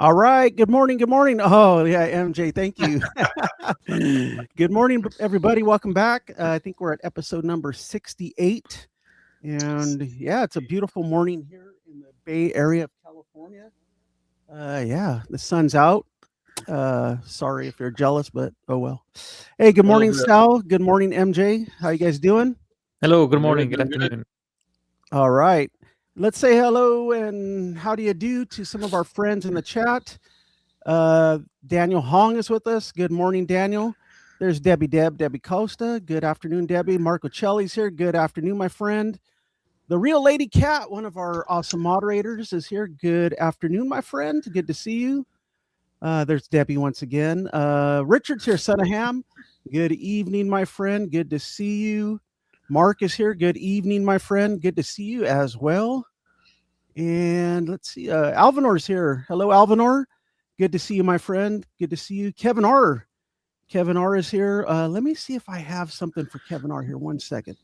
All right. Good morning. Good morning. Oh, yeah, MJ. Thank you. Good morning, everybody. Welcome back. I think we're at episode number 68. And yeah, it's a beautiful morning here in the Bay Area of California. Yeah, the sun's out. Sorry if you're jealous, but oh well. Hey, good A little morning, bit. Sal. Good morning, MJ. How you guys doing? Hello, good Doing morning, good, good doing good. afternoon. All right. Let's say hello and how do you do to some of our friends in the chat. Daniel Hong is with us. Good morning, Daniel. There's Debbie Costa. Good afternoon, Debbie. Marco Celli's here. Good afternoon, my friend. The Real Lady Cat, one of our awesome moderators, is here. Good afternoon, my friend. Good to see you. There's Debbie once again. Richard's here, son of Ham. Good evening, my friend. Good to see you. Mark is here. Good evening, my friend. Good to see you as well. And let's see. Alvanor's here. Hello, Alvanor. Good to see you, my friend. Good to see you. Kevin R. Kevin R is here. Let me see if I have something for Kevin R here. One second.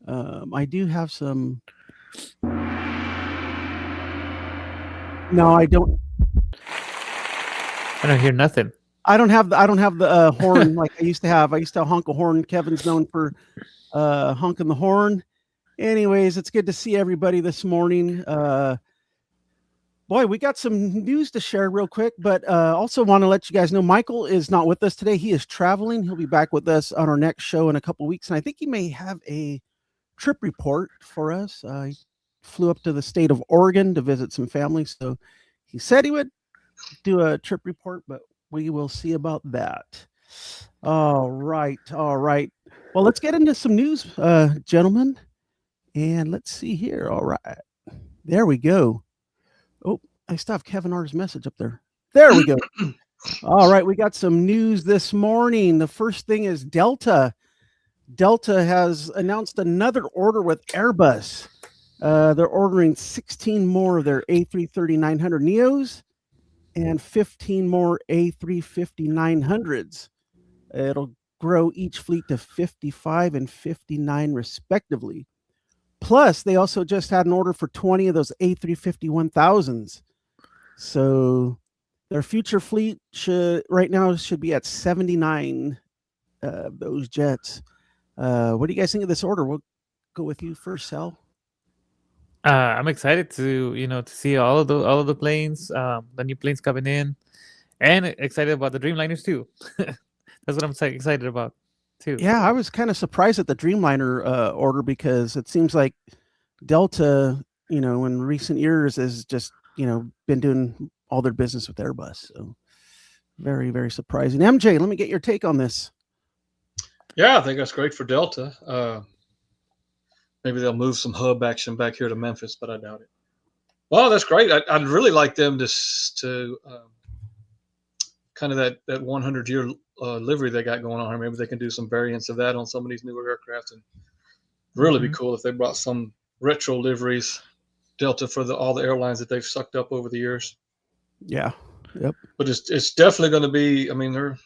I do have some. No, I don't. I don't hear nothing. I don't have the horn like I used to have. I used to honk a horn. Kevin's known for honking the horn. Anyways, it's good to see everybody this morning. Boy, we got some news to share real quick, but also want to let you guys know Michael is not with us today. He is traveling. He'll be back with us on our next show in a couple weeks, and I think he may have a trip report for us. He flew up to the state of Oregon to visit some family, so he said he would do a trip report, but we will see about that. All right. Well, let's get into some news, gentlemen, and let's see here. All right, there we go. Oh, I still have Kevin R's message up there. There we go. All right, we got some news this morning. The first thing is Delta. Delta has announced another order with Airbus. They're ordering 16 more of their A330-900 Neos and 15 more A350-900s. It'll grow each fleet to 55 and 59 respectively. Plus, they also just had an order for 20 of those A350-1000s. So their future fleet should be at 79 of those jets. What do you guys think of this order? We'll go with you first, Sal. I'm excited to see all of the planes, the new planes coming in, and excited about the Dreamliners too. That's what I'm excited about too. Yeah, I was kind of surprised at the Dreamliner order because it seems like Delta, in recent years has just, been doing all their business with Airbus. So very, very surprising. MJ, let me get your take on this. Yeah, I think that's great for Delta. Maybe they'll move some hub action back here to Memphis, but I doubt it. Well, that's great. I'd really like them to kind of that 100-year livery they got going on here. Maybe they can do some variants of that on some of these newer aircraft, and really be cool if they brought some retro liveries, Delta, for all the airlines that they've sucked up over the years. Yeah. Yep. But it's definitely going to be. I mean, they're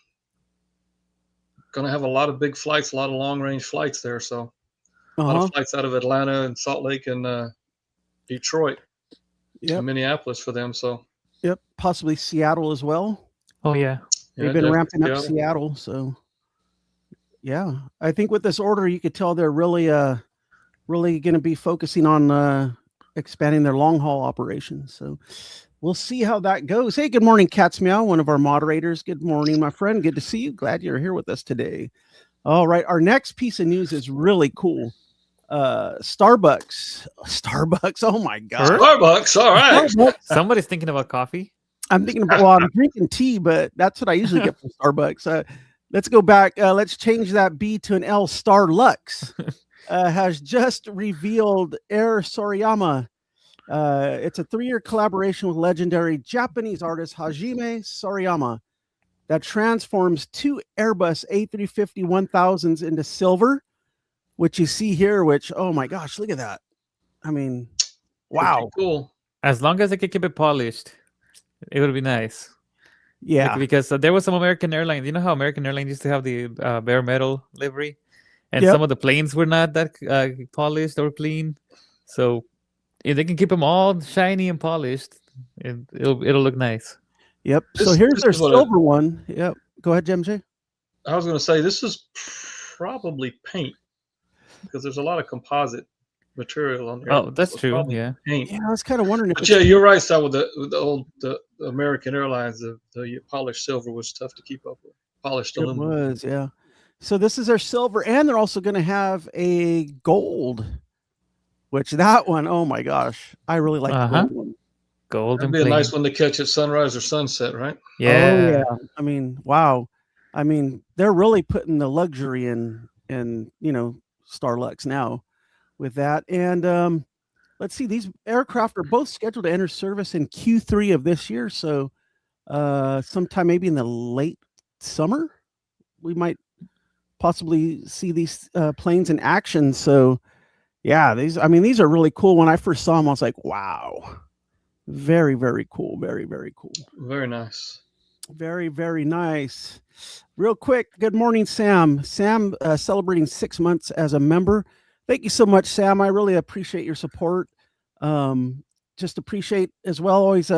going to have a lot of big flights, a lot of long range flights there. So a lot of flights out of Atlanta and Salt Lake and Detroit, and Minneapolis for them. So possibly Seattle as well. Oh yeah, they've been ramping up Seattle. So yeah, I think with this order, you could tell they're really going to be focusing on expanding their long haul operations. So we'll see how that goes. Hey, good morning, Cat's Meow, one of our moderators. Good morning, my friend. Good to see you. Glad you're here with us today. All right, our next piece of news is really cool. Starbucks. Oh my God. Starbucks. All right. Starbucks. Somebody's thinking about coffee. I'm thinking about. Well, I'm drinking tea, but that's what I usually get from Starbucks. Let's go back. Let's change that B to an L. Starlux has just revealed Air Sorayama. It's a 3-year collaboration with legendary Japanese artist Hajime Sorayama that transforms 2 Airbus A350-1000s into silver, which you see here, which, oh my gosh, look at that. I mean, wow. Cool. As long as they can keep it polished, it would be nice. Yeah. Because there was some American Airlines. You know how American Airlines used to have the bare metal livery? And some of the planes were not that polished or clean. So if they can keep them all shiny and polished, It'll look nice. Yep. So This- here's this their is what silver one. Yep. Go ahead, MJ. I was going to say this is probably paint because there's a lot of composite material on there. Oh, that's So it's true. probably Yeah. paint. Yeah, I was kind of wondering if But it's yeah, you're right, Sal, with the American Airlines, the polished silver was tough to keep up with. Polished It aluminum. was, yeah. So this is their silver, and they're also going to have a gold, which that one, oh my gosh, I really like the gold one. Golden That'd be a plane. nice one to catch at sunrise or sunset, right? Yeah. Oh yeah. I mean, wow. I mean, they're really putting the luxury in Starlux now with that. And let's see, these aircraft are both scheduled to enter service in Q3 of this year. So sometime maybe in the late summer, we might possibly see these planes in action. So yeah, these are really cool. When I first saw them, I was like, wow. Very, very cool. Very, very cool. Very nice. Very, very nice. Real quick, good morning, Sam. Sam, celebrating 6 months as a member. Thank you so much, Sam. I really appreciate your support. Just appreciate as well always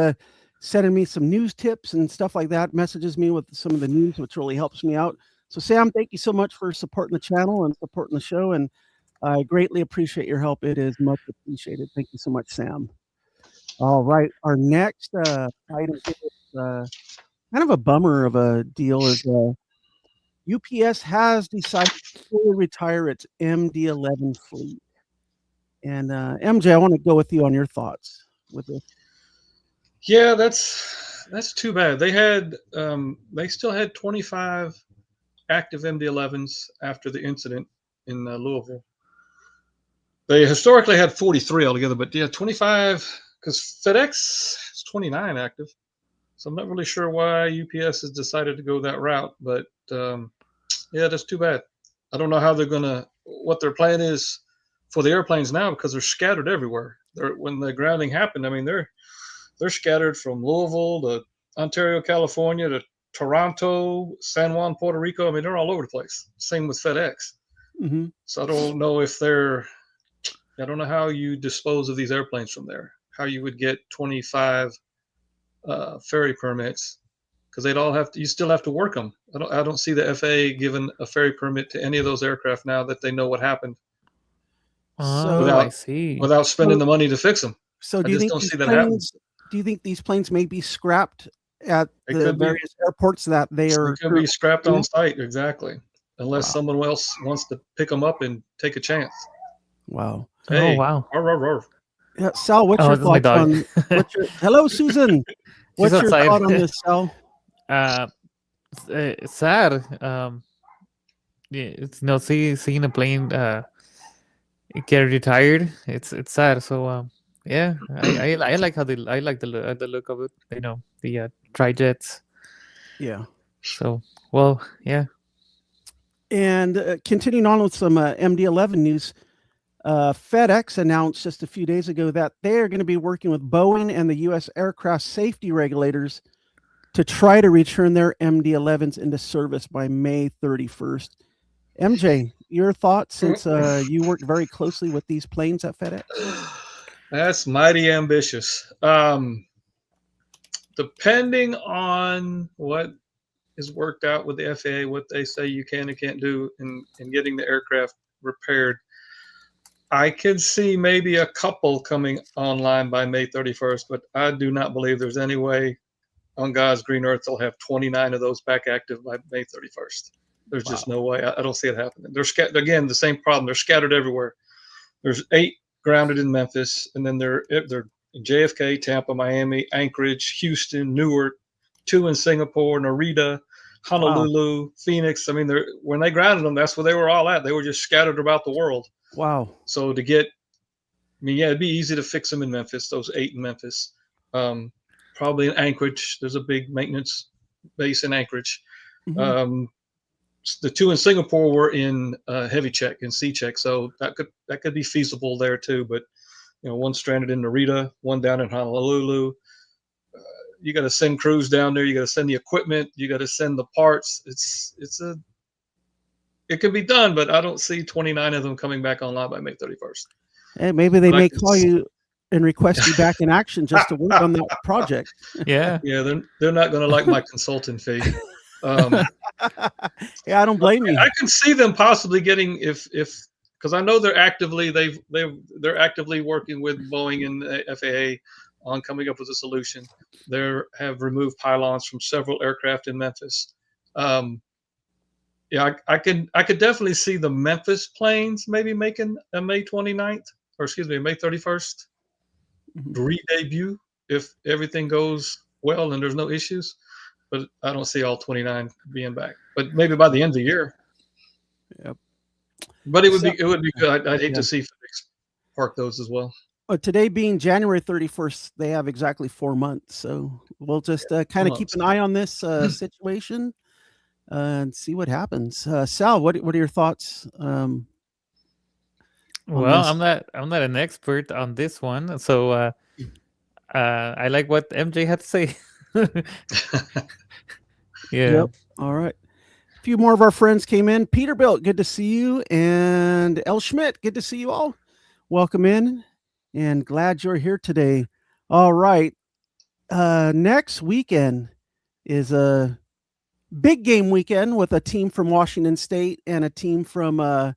sending me some news tips and stuff like that, messages me with some of the news, which really helps me out. So, Sam, thank you so much for supporting the channel and supporting the show, and I greatly appreciate your help. It is much appreciated. Thank you so much, Sam. All right, our next item here is kind of a bummer of a deal. Is UPS has decided to fully retire its MD-11 fleet. And MJ, I want to go with you on your thoughts with this. Yeah, that's too bad. They still had 25 active MD-11s after the incident in Louisville. They historically had 43 altogether, but yeah, 25 because FedEx is 29 active. So I'm not really sure why UPS has decided to go that route, but yeah, that's too bad. I don't know how what their plan is for the airplanes now because they're scattered everywhere. When the grounding happened, I mean they're scattered from Louisville to Ontario, California to Toronto, San Juan, Puerto Rico. I mean they're all over the place. Same with FedEx. Mm-hmm. So I don't know I don't know how you dispose of these airplanes from there. How you would get 25 ferry permits because you still have to work them. I don't see the FAA giving a ferry permit to any of those aircraft now that they know what happened. Oh, I see. Without spending the money to fix them. So I do you just think don't these see that happen. do you think these planes may be scrapped at They the could be. various airports that they are? They could be scrapped doing? on site, exactly. Unless Wow. someone else wants to pick them up and take a chance. Wow. Hey, Oh, wow. Yeah, Sal, what's Oh, your this is my thoughts dog. on hello, Susan? What's your outside. thought on this, Sal? It's sad. Yeah, it's seeing a plane get retired. It's sad. So yeah, I like how I like the look of it. You know, the tri-jets. Yeah. So well, yeah. And continuing on with some MD-11 news, FedEx announced just a few days ago that they are going to be working with Boeing and the U.S. aircraft safety regulators to try to return their MD-11s into service by May 31st. MJ, your thoughts since you worked very closely with these planes at FedEx? That's mighty ambitious. Depending on what is worked out with the FAA, what they say you can and can't do in getting the aircraft repaired, I could see maybe a couple coming online by May 31st, but I do not believe there's any way on God's green earth they'll have 29 of those back active by May 31st. There's just no way. I don't see it happening. They're again, the same problem. They're scattered everywhere. There's 8 grounded in Memphis, and then they're in JFK, Tampa, Miami, Anchorage, Houston, Newark, 2 in Singapore, Narita, Honolulu, Phoenix. I mean, when they grounded them, that's where they were all at. They were just scattered about the world. Wow. So yeah, it'd be easy to fix them in Memphis, those 8 in Memphis. Probably in Anchorage. There's a big maintenance base in Anchorage. Mm-hmm. The 2 in Singapore were in heavy check and C check, so that could be feasible there too. But one stranded in Narita, one down in Honolulu. You got to send crews down there. You got to send the equipment. You got to send the parts. It can be done, but I don't see 29 of them coming back online by May 31st. Hey, maybe they may call you and request you back in action just to work on that project. Yeah. Yeah, they're not going to like my consulting fee. Um, Yeah, I don't blame you. I can see them possibly getting if because I know they're actively they're actively working with Boeing and the FAA on coming up with a solution. They have removed pylons from several aircraft in Memphis. Um, yeah, I could definitely see the Memphis planes maybe making a May 29th, or excuse me, May 31st Mhm. re-debut if everything goes well and there's no issues. But I don't see all 29 being back. But maybe by the end of the year. Yep. But So, it would be good. I'd hate yeah. to see FedEx park those as well. Today being January 31st, they have exactly 4 months. So we'll just kind of keep Months. an eye on this situation and see what happens. Sal, what are your thoughts? Well, this. I'm not an expert on this one, so I like what MJ had to say. Yeah. Yep. All right. A few more of our friends came in. Peterbilt, good to see you. And L. Schmidt, good to see you all. Welcome in and glad you're here today. All right. Next weekend is a big game weekend with a team from Washington State and a team from the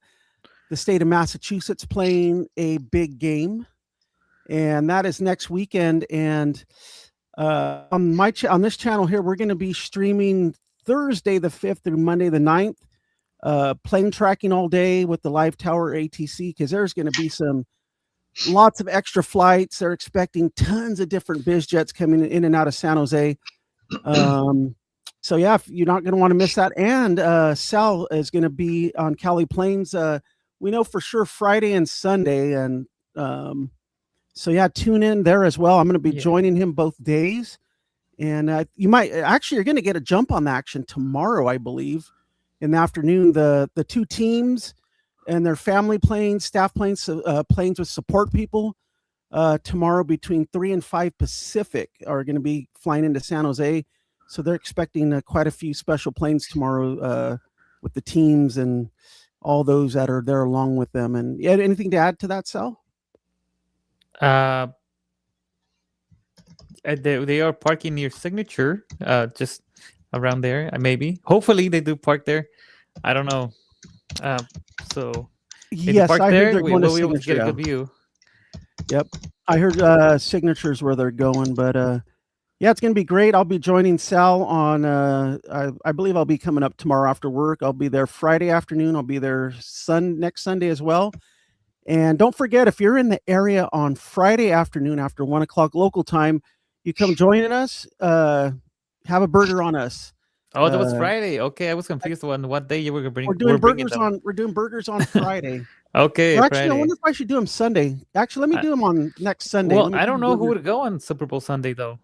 state of Massachusetts playing a big game. And that is next weekend. And on on this channel here, we're going to be streaming Thursday the 5th through Monday the 9th, plane tracking all day with the live tower ATC, because there's going to be lots of extra flights. They're expecting tons of different biz jets coming in and out of San Jose. So yeah, if you're not going to want to miss that. And Sal is going to be on Cali Plains. We know for sure Friday and Sunday. And so yeah, tune in there as well. I'm going to be joining him both days. And you're going to get a jump on the action tomorrow, I believe, in the afternoon. The two teams and their family planes, staff planes, planes with support people, tomorrow between 3 and 5 Pacific are going to be flying into San Jose. So they're expecting quite a few special planes tomorrow with the teams and all those that are there along with them. And you had anything to add to that, Sal? They are parking near Signature, just around there. Maybe, hopefully, they do park there. I don't know. So yes, I heard they're going to be able to get Signature. a good view. Yep, I heard Signature's where they're going, but yeah, it's going to be great. I'll be joining Sal on. I believe I'll be coming up tomorrow after work. I'll be there Friday afternoon. I'll be there next Sunday as well. And don't forget, if you're in the area on Friday afternoon after 1 o'clock local time, you come joining us. Have a burger on us. Oh, that was Friday. Okay, I was confused on what day you were bringing. We're doing burgers on Friday. Okay, Well, actually, Friday. I wonder if I should do them Sunday. Actually, let me do them on next Sunday. Well, I don't know who would go on Super Bowl Sunday though.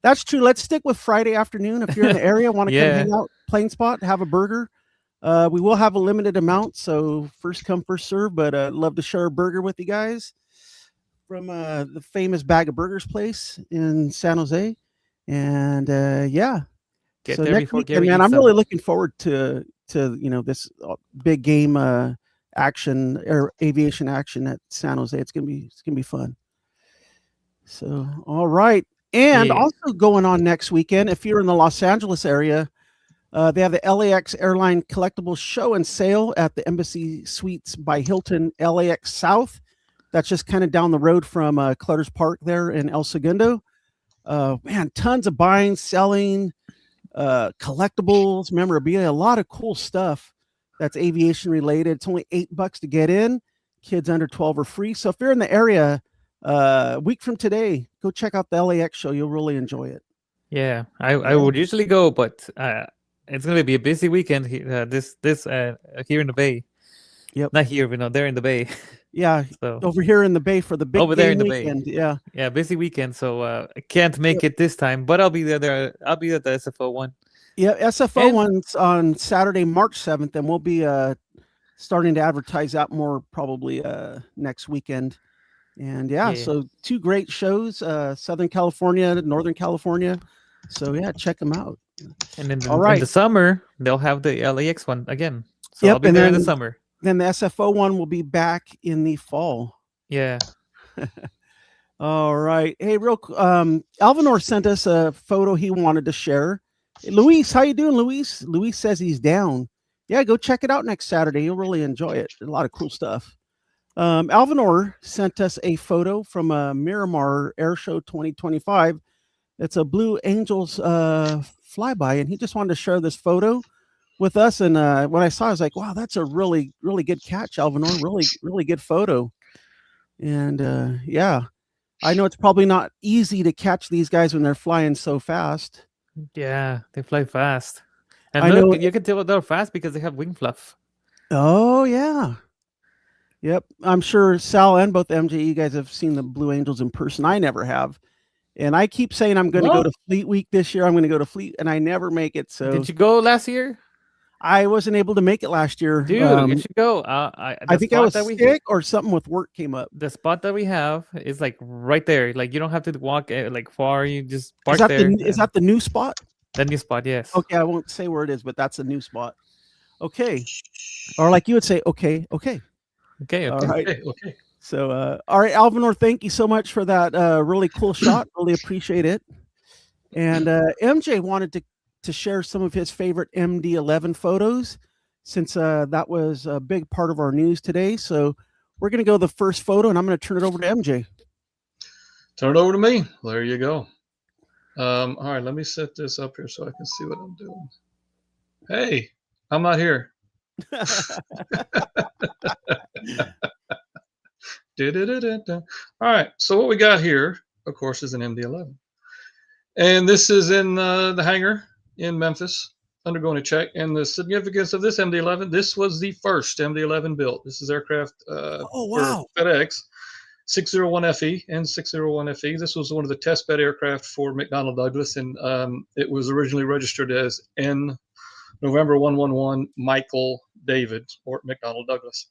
That's true. Let's stick with Friday afternoon. If you're in the area, want to come hang out, Plain Spot, have a burger. We will have a limited amount, so first come, first serve. But love to share a burger with you guys from the famous Bag of Burgers place in San Jose. And yeah, get there before Gary. Man, I'm really looking forward to this big game action or aviation action at San Jose. It's gonna be fun. So all right. And also going on next weekend, if you're in the Los Angeles area, they have the LAX Airline Collectibles Show and Sale at the Embassy Suites by Hilton LAX South. That's just kind of down the road from Clutters Park there in El Segundo. Man, tons of buying, selling, collectibles, memorabilia, a lot of cool stuff that's aviation related. It's only $8 to get in. Kids under 12 are free. So if you're in the area, a week from today, go check out the LAX show. You'll really enjoy it. Yeah, I would usually go, but it's going to be a busy weekend here, here in the Bay. Yep. Not here, but no, there in the Bay. Yeah, so over here in the Bay for the big over there in the weekend. Bay. Yeah, busy weekend. So I can't make it this time, but I'll be there. I'll be at the SFO one. Yeah, SFO one's on Saturday, March 7th, and we'll be starting to advertise that more probably next weekend. And so 2 great shows, Southern California, Northern California. So yeah, check them out. And then in the summer, they'll have the LAX one again. So I'll be there in the summer. Then the SFO one will be back in the fall. Yeah. All right. Hey, Alvinor sent us a photo he wanted to share. Hey, Luis, how you doing, Luis? Luis says he's down. Yeah, go check it out next Saturday. You'll really enjoy it. A lot of cool stuff. Alvinor sent us a photo from Miramar Air Show 2025. It's a Blue Angels flyby, and he just wanted to share this photo with us. And when I saw it, I was like, wow, that's a really, really good catch, Alvinor. Really, really good photo. And yeah, I know it's probably not easy to catch these guys when they're flying so fast. Yeah, they fly fast. And I look, know. you can tell they're fast because they have wing fluff. Oh, yeah. Yep. I'm sure Sal and both MJ, you guys have seen the Blue Angels in person. I never have. And I keep saying I'm going to go Well, to Fleet Week this year. I'm going to go to Fleet, and I never make it. So Did you go last year? I wasn't able to make it last year. Dude, you should go. I The think I spot was that we sick or something with work came up. the spot that we have is like right there. Like you don't have to walk like far. You just Is park that there. the new spot? The new spot? Yes. Okay, I won't say where it is, but that's a new spot. Okay. Or like you would say, okay. Okay. All Okay. right. okay. So, all right, Alvinor, thank you so much for that really cool shot. Really appreciate it. And MJ wanted to share some of his favorite MD-11 photos since that was a big part of our news today. So we're going to go to the first photo, and I'm going to turn it over to MJ. Turn it over to me. There you go. All right, let me set this up here so I can see what I'm doing. Hey, I'm not here. All right, so what we got here, of course, is an MD-11. And this is in the hangar in Memphis, undergoing a check. And the significance of this MD-11, this was the first MD-11 built. This is aircraft Oh, wow. for FedEx, 601FE and 601FE. This was one of the test bed aircraft for McDonnell Douglas, and it was originally registered as N November 111 Michael David or McDonnell Douglas.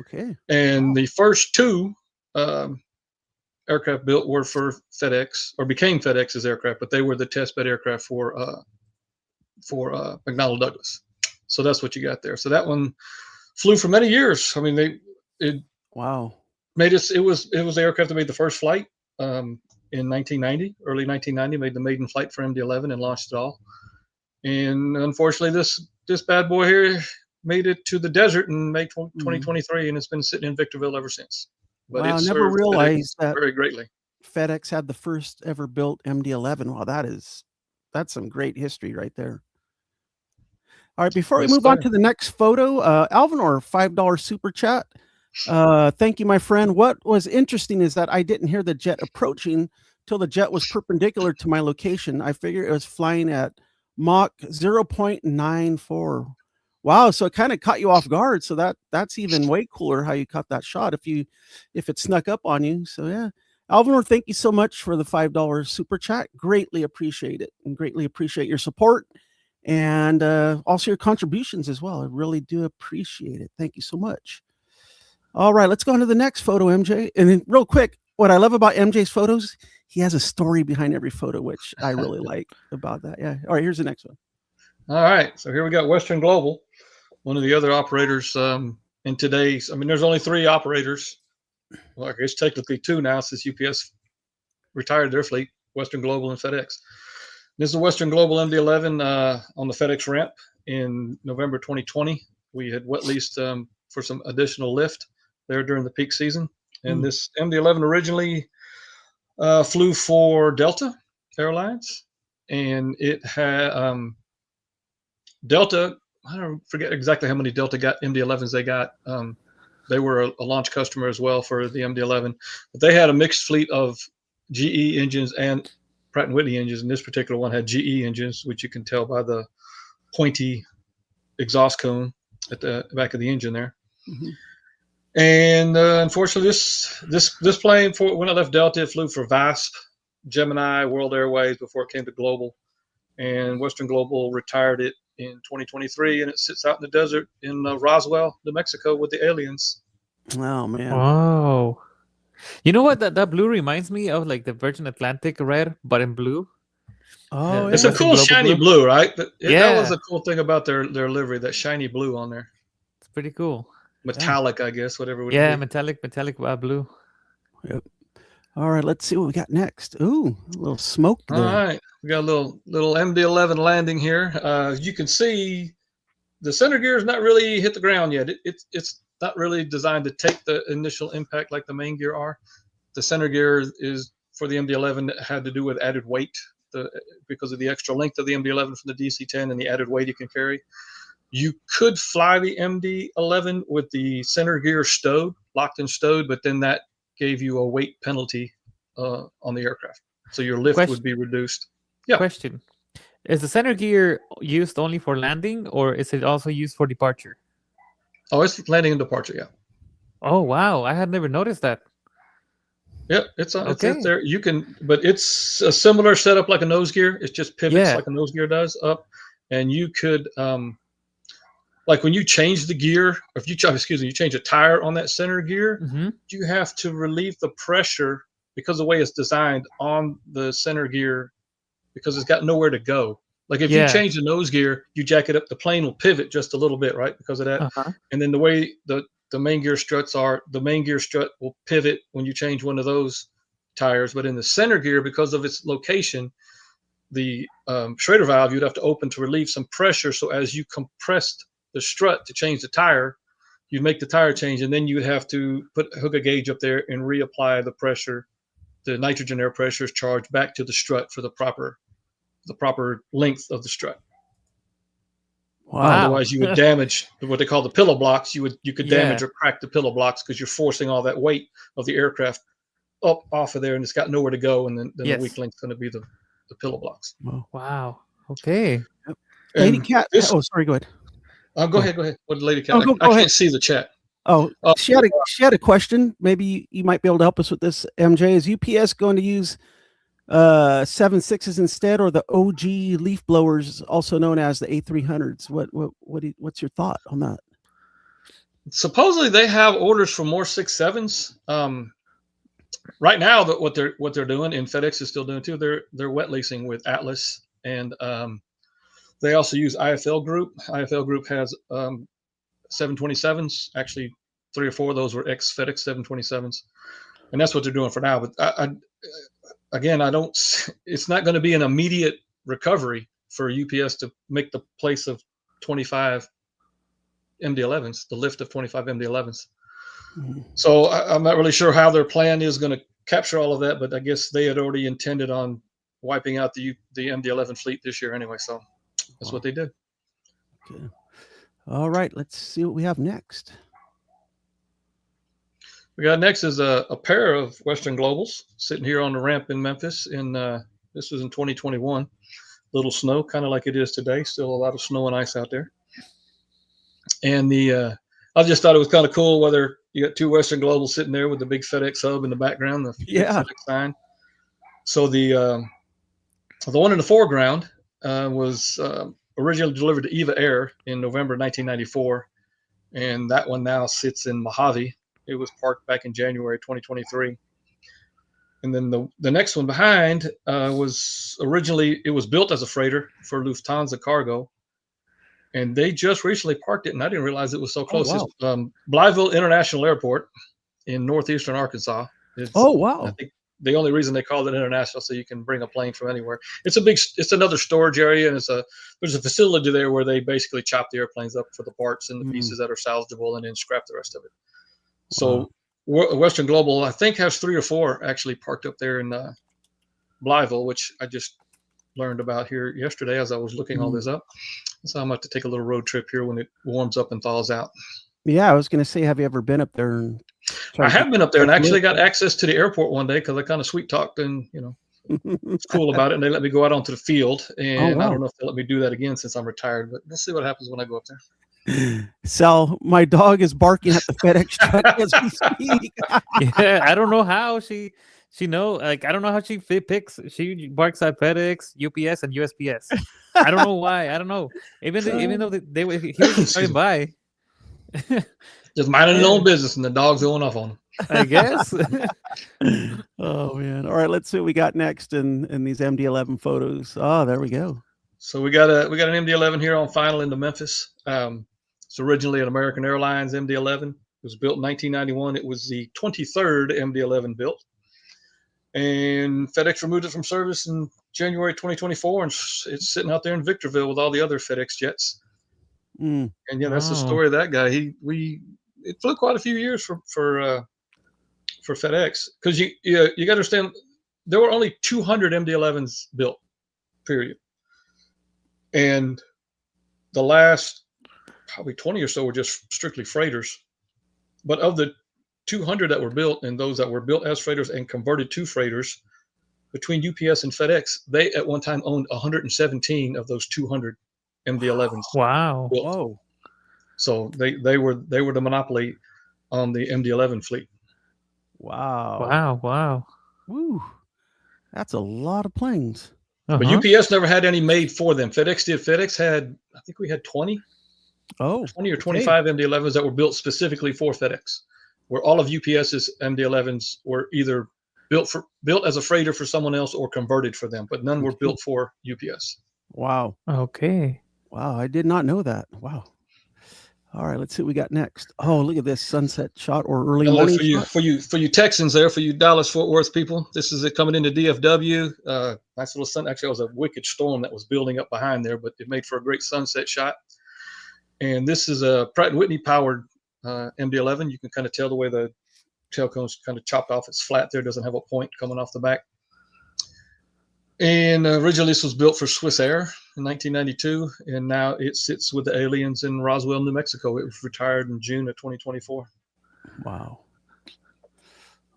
Okay. And the first two aircraft built were for FedEx or became FedEx's aircraft, but they were the test bed aircraft for McDonnell Douglas. So that's what you got there. So that one flew for many years. I mean, Wow. made us. It was the aircraft that made the first flight in 1990, early 1990. Made the maiden flight for MD-11 and launched it all. And unfortunately, this bad boy here made it to the desert in May 2023, and it's been sitting in Victorville ever since. But Wow, it I never served realized FedEx that very greatly. FedEx had the first ever built MD-11. Wow, that's some great history right there. All right, before we Yes, move on sir. to the next photo, Alvinor, $5 super chat. Thank you, my friend. What was interesting is that I didn't hear the jet approaching till the jet was perpendicular to my location. I figured it was flying at Mach 0.94. Wow, so it kind of caught you off guard. So that's even way cooler how you caught that shot if it snuck up on you. So yeah. Alvinor, thank you so much for the $5 super chat. Greatly appreciate it and greatly appreciate your support and also your contributions as well. I really do appreciate it. Thank you so much. All right, let's go on to the next photo, MJ. And then real quick, what I love about MJ's photos, he has a story behind every photo, which I really like about that. Yeah. All right, here's the next one. All right, so here we got Western Global, one of the other operators in today's. I mean, there's only 3 operators. Well, I guess technically 2 now since UPS retired their fleet, Western Global and FedEx. This is a Western Global MD-11 on the FedEx ramp in November 2020. We had wet leased for some additional lift there during the peak season. And this MD-11 originally flew for Delta Airlines, and it had Delta. I don't forget exactly how many Delta got MD-11s they got. They were a launch customer as well for the MD-11, but they had a mixed fleet of GE engines and Pratt & Whitney engines, and this particular one had GE engines, which you can tell by the pointy exhaust cone at the back of the engine there. Mm-hmm. And unfortunately, this plane, when it left Delta, it flew for VASP, Gemini, World Airways before it came to Global. And Western Global retired it in 2023, and it sits out in the desert in Roswell, New Mexico, with the aliens. Oh man! Wow. You know what that blue reminds me of, like the Virgin Atlantic red, but in blue. Oh, It's yeah. a cool shiny blue, right? That was Yeah. a cool thing about their livery, that shiny blue on there. It's pretty cool. Metallic, I guess, whatever it would Yeah, be. metallic blue. Yep. All right, let's see what we got next. Ooh, a little smoke All there. right, we got a little MD-11 landing here. You can see the center gear is not really hit the ground yet. It's not really designed to take the initial impact like the main gear are. The center gear is for the MD-11 had to do with added weight, because of the extra length of the MD-11 from the DC-10 and the added weight it can carry. You could fly the MD-11 with the center gear stowed, locked and stowed, but then that gave you a weight penalty on the aircraft. So your lift would be reduced. Yeah. Question. Is the center gear used only for landing, or is it also used for departure? Oh, it's landing and departure, yeah. Oh, wow. I had never noticed that. Yep, it's there. You can, but it's a similar setup like a nose gear. It just pivots like a nose gear does up. And you could, like when you change the gear, or if you change a tire on that center gear, you have to relieve the pressure because of the way it's designed on the center gear, because it's got nowhere to go. Like if you change the nose gear, you jack it up, the plane will pivot just a little bit, right? Because of that. And then the way the main gear struts are, the main gear strut will pivot when you change one of those tires. But in the center gear, because of its location, the Schrader valve, you'd have to open to relieve some pressure. So as you compressed the strut to change the tire, you'd make the tire change, and then you would have to hook a gauge up there and reapply the pressure. The nitrogen air pressure is charged back to the strut for the proper length of the strut. Wow. Otherwise, you would damage what they call the pillow blocks. You could damage or crack the pillow blocks because you're forcing all that weight of the aircraft up off of there, and it's got nowhere to go. And then the weak link's going to be the pillow blocks. Wow. Okay. Lady Cat. Oh, sorry. Go ahead. Go ahead. What did Lady Cat? I can't see the chat. Oh, she had a question. Maybe you might be able to help us with this. MJ, is UPS going to use 7.6s instead, or the OG leaf blowers, also known as the A300s? What's your thought on that? Supposedly they have orders for more 6.7s. Right now, what they're doing, and FedEx is still doing too, they're wet leasing with Atlas, and they also use IFL Group. IFL Group has 727s. Actually, 3 or 4 of those were ex FedEx 727s, and that's what they're doing for now. But again, it's not going to be an immediate recovery for UPS to make the place of 25 MD-11s, the lift of 25 MD-11s. So I'm not really sure how their plan is going to capture all of that, but I guess they had already intended on wiping out the MD-11 fleet this year anyway. So that's what they did. Okay. All right, let's see what we have next. We got next is a pair of Western Globals sitting here on the ramp in Memphis. This was in 2021. Little snow, kind of like it is today. Still a lot of snow and ice out there. And I just thought it was kind of cool whether you got 2 Western Globals sitting there with the big FedEx hub in the background, the FedEx sign. So the one in the foreground was originally delivered to Eva Air in November 1994, and that one now sits in Mojave. It was parked back in January 2023. And then the next one behind was built as a freighter for Lufthansa Cargo, and they just recently parked it, and I didn't realize it was so close. Oh, wow. It's Blytheville International Airport in northeastern Arkansas. Wow. I think the only reason they called it international, so you can bring a plane from anywhere. It's another storage area, and there's a facility there where they basically chop the airplanes up for the parts and the pieces that are salvageable, and then scrap the rest of it. So Western Global, I think, has 3 or 4 actually parked up there in Blytheville, which I just learned about here yesterday as I was looking all this up. So I'm about to take a little road trip here when it warms up and thaws out. Yeah, I was going to say, have you ever been up there? I have been up there and actually got access to the airport one day because I kind of sweet talked and, it's cool about it. And they let me go out onto the field. And I don't know if they'll let me do that again since I'm retired, but we'll see what happens when I go up there. Sal, my dog is barking at the FedEx truck as we speak. Yeah, I don't know how she know. Like, I don't know how she picks. She barks at FedEx, UPS, and USPS. I don't know why. I don't know. Even though he was driving by. Just minding his own business, and the dog's going off on him. I guess. Oh man! All right, let's see what we got next in these MD-11 photos. Oh, there we go. So we got an MD-11 here on final into Memphis. It's originally an American Airlines MD-11. It was built in 1991. It was the 23rd MD-11 built. and FedEx removed it from service in January 2024, and it's sitting out there in Victorville with all the other FedEx jets. Mm. And yeah, that's the Oh. story of that guy. It flew quite a few years for FedEx, because you got to understand there were only 200 MD-11s built, period, and the last probably 20 or so were just strictly freighters. But of the 200 that were built, and those that were built as freighters and converted to freighters, between UPS and FedEx, they at one time owned 117 of those 200 MD-11s Wow. built. Whoa. So they were the monopoly on the MD-11 fleet. Wow. Wow. Wow. Woo. That's a lot of planes. But UPS never had any made for them. FedEx did. FedEx had, I think we had 20 Oh, 20 or 25 MD-11s that were built specifically for FedEx, where all of UPS's MD-11s were either built as a freighter for someone else or converted for them, but none were built for UPS. Wow. Okay. Wow. I did not know that. Wow. All right. Let's see what we got next. Oh, look at this sunset shot or early And morning for shot. you Texans there, for you Dallas Fort Worth people, this is it coming into DFW. Nice little sun. Actually, it was a wicked storm that was building up behind there, but it made for a great sunset shot. And this is a Pratt & Whitney powered MD-11. You can kind of tell the way the tail cone's kind of chopped off. It's flat there, doesn't have a point coming off the back. And originally this was built for Swiss Air in 1992, and now it sits with the aliens in Roswell, New Mexico. It was retired in June of 2024. Wow.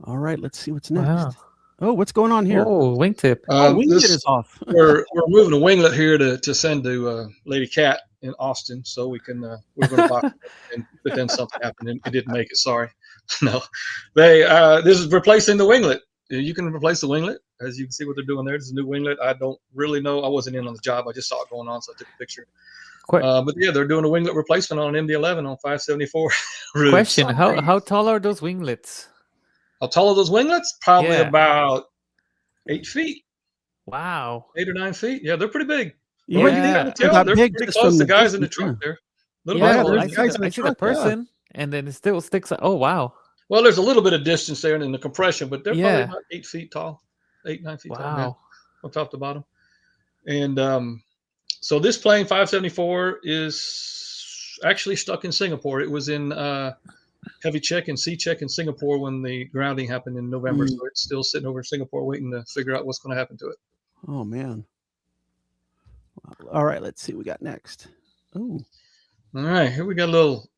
All right, let's see what's next. Wow. Oh, what's going on here? Oh, wingtip. Winglet is off. we're moving a winglet here to send to Lady Cat in Austin, so we can we're going to box it, but then something happened and it didn't make it. Sorry. No, this is replacing the winglet. You can replace the winglet, as you can see what they're doing there. There's a new winglet. I don't really know. I wasn't in on the job. I just saw it going on, so I took a picture. But yeah, they're doing a winglet replacement on an MD-11 on 574. Question: How tall are those winglets? How tall are those winglets? Probably about 8 feet. Wow. 8 or 9 feet. Yeah, they're pretty big. Yeah, They're pretty close. The guys in the truck there. I see the person, and then it still sticks. Oh, wow. Well, there's a little bit of distance there in the compression, but they're probably about 8 feet tall, 8, 9 feet tall. Yeah, from top to bottom. And so this plane 574 is actually stuck in Singapore. It was in heavy check and C check in Singapore when the grounding happened in November. So it's still sitting over in Singapore waiting to figure out what's going to happen to it. Oh, man. All right, let's see what we got next. Oh. All right, here we got a little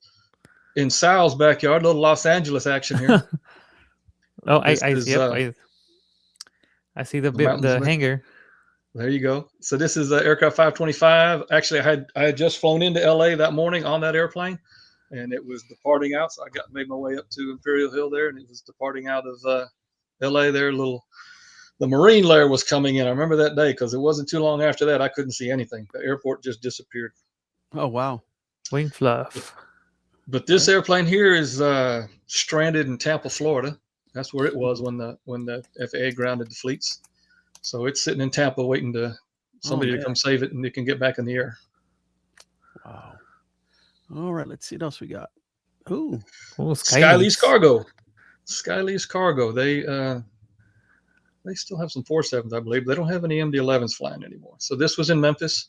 in Sal's backyard, a little Los Angeles action here. Oh, I see the hangar. There you go. So this is aircraft 525. Actually, I had just flown into LA that morning on that airplane, and it was departing out. So I made my way up to Imperial Hill there, and it was departing out of LA there. The Marine layer was coming in. I remember that day because it wasn't too long after that I couldn't see anything. The airport just disappeared. Oh, wow. Wing fluff. But this airplane here is stranded in Tampa, Florida. That's where it was when the FAA grounded the fleets. So it's sitting in Tampa waiting to somebody to come save it, and it can get back in the air. Wow. All right, let's see what else we got. Ooh. Skylease Cargo. Skylease Cargo. They still have some 47s, I believe. They don't have any MD-11s flying anymore. So this was in Memphis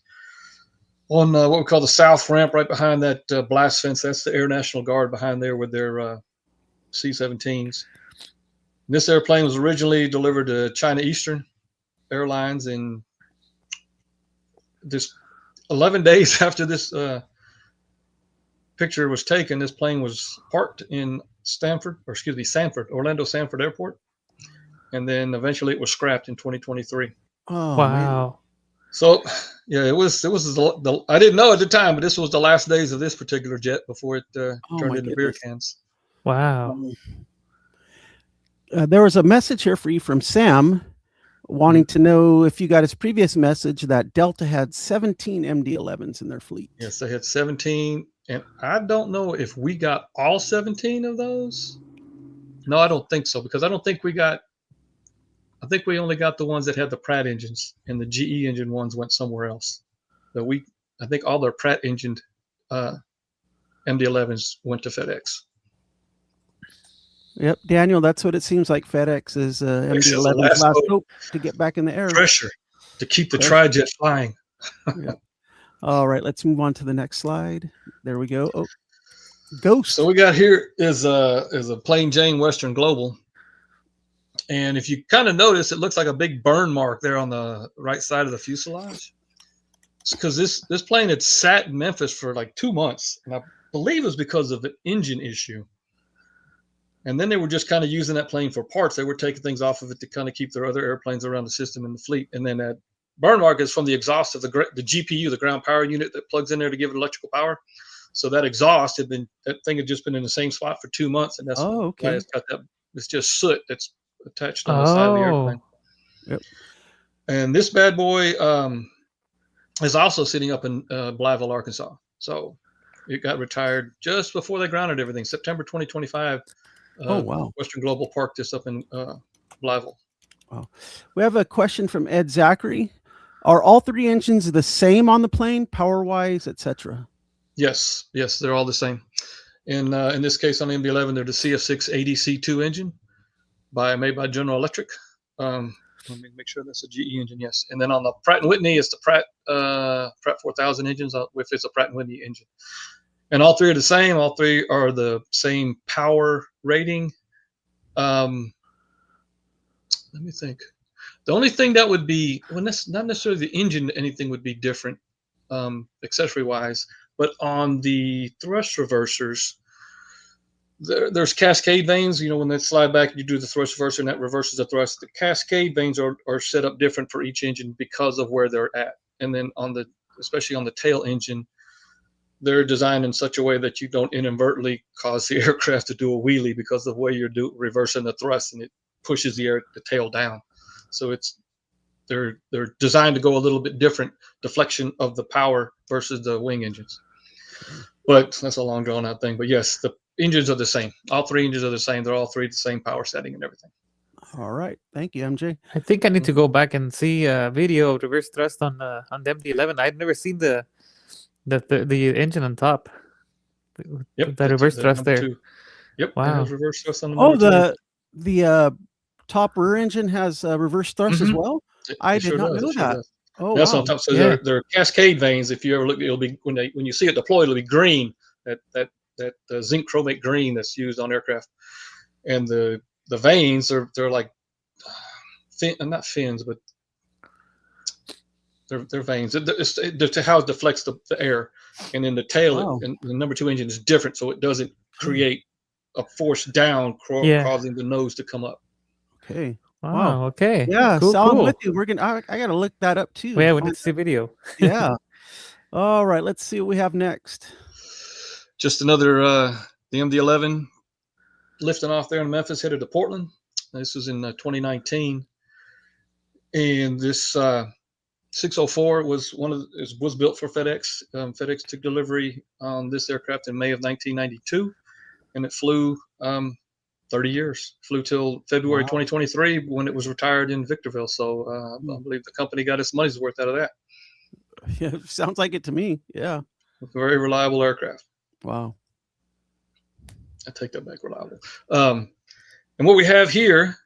on what we call the south ramp right behind that blast fence. That's the Air National Guard behind there with their C-17s. This airplane was originally delivered to China Eastern Airlines in this 11 days after this picture was taken. This plane was parked in Orlando Sanford Airport. And then eventually it was scrapped in 2023. Oh, wow. Man. So, yeah, it was I didn't know at the time, but this was the last days of this particular jet before it turned into beer cans. Wow. There was a message here for you from Sam wanting to know if you got his previous message that Delta had 17 MD-11s in their fleet. Yes, they had 17. And I don't know if we got all 17 of those. No, I don't think so, because I think we only got the ones that had the Pratt engines, and the GE engine ones went somewhere else. But I think all their Pratt engined MD-11s went to FedEx. Yep, Daniel, that's what it seems like. FedEx is This is the MD-11's last last hope. hope to get back in the air. Pressure to keep the Pressure. tri-jet flying. Yep. All right, let's move on to the next slide. There we go. Oh, Ghost. So we got here is a plain Jane Western Global. And if you kind of notice, it looks like a big burn mark there on the right side of the fuselage. It's because this plane had sat in Memphis for like 2 months, and I believe it was because of an engine issue. And then they were just kind of using that plane for parts. They were taking things off of it to kind of keep their other airplanes around the system in the fleet. And then that burn mark is from the exhaust of the GPU, the ground power unit that plugs in there to give it electrical power. So that exhaust that thing had just been in the same spot for 2 months, and that's why it's got that. It's just soot that's attached on the side of the airplane. Yep. And this bad boy is also sitting up in Blytheville, Arkansas. So it got retired just before they grounded everything, September 2025. Oh, wow. Western Global parked this up in Blytheville. Wow. We have a question from Ed Zachary. Are all three engines the same on the plane, power-wise, etc.? Yes, they're all the same. In this case, on the MD-11, they're the CF6 ADC2 engine made by General Electric. Let me make sure that's a GE engine. Yes, and then on the Pratt & Whitney, it's the Pratt 4000 engines. If it's a Pratt & Whitney engine, and all three are the same. All three are the same power rating. Let me think. The only thing that would be, well, that's not necessarily the engine, anything would be different, accessory wise, but on the thrust reversers, there's cascade vanes. When they slide back, you do the thrust reverser and that reverses the thrust. The cascade vanes are set up different for each engine because of where they're at. And then especially on the tail engine, they're designed in such a way that you don't inadvertently cause the aircraft to do a wheelie because of the way you're reversing the thrust, and it pushes the tail down. So they're designed to go a little bit different deflection of the power versus the wing engines. But that's a long drawn out thing. But yes, the engines are the same. All three engines are the same. They're all three the same power setting and everything. All right. Thank you, MJ. I think I need to go back and see a video of reverse thrust on the MD-11. I'd never seen the engine on top. Yep, the reverse thrust there. 2. Yep. Wow. It has reverse thrust on the the top rear engine has reverse thrust as well. I did not know that. Oh, that's wow. on top. So they're cascade vanes. If you ever look, it'll be when you see it deployed, it'll be green. That zinc chromate green that's used on aircraft, and the vanes they're like not fins, but they're vanes. It's how it deflects the air, and then the tail and the number 2 engine is different, so it doesn't create a force down, causing the nose to come up. Okay. Wow. Okay. Yeah, Cool. I'm with you. I gotta look that up too. Yeah, we need to see video. Yeah. All right. Let's see what we have next. Just another the MD-11 lifting off there in Memphis, headed to Portland. This was in 2019, and this 604 was was built for FedEx. FedEx took delivery on this aircraft in May of 1992, and it flew 30 years. Flew till February 2023 when it was retired in Victorville. So I believe the company got its money's worth out of that. Yeah, sounds like it to me. Yeah. A very reliable aircraft. Wow. I take that back, reliable. And what we have here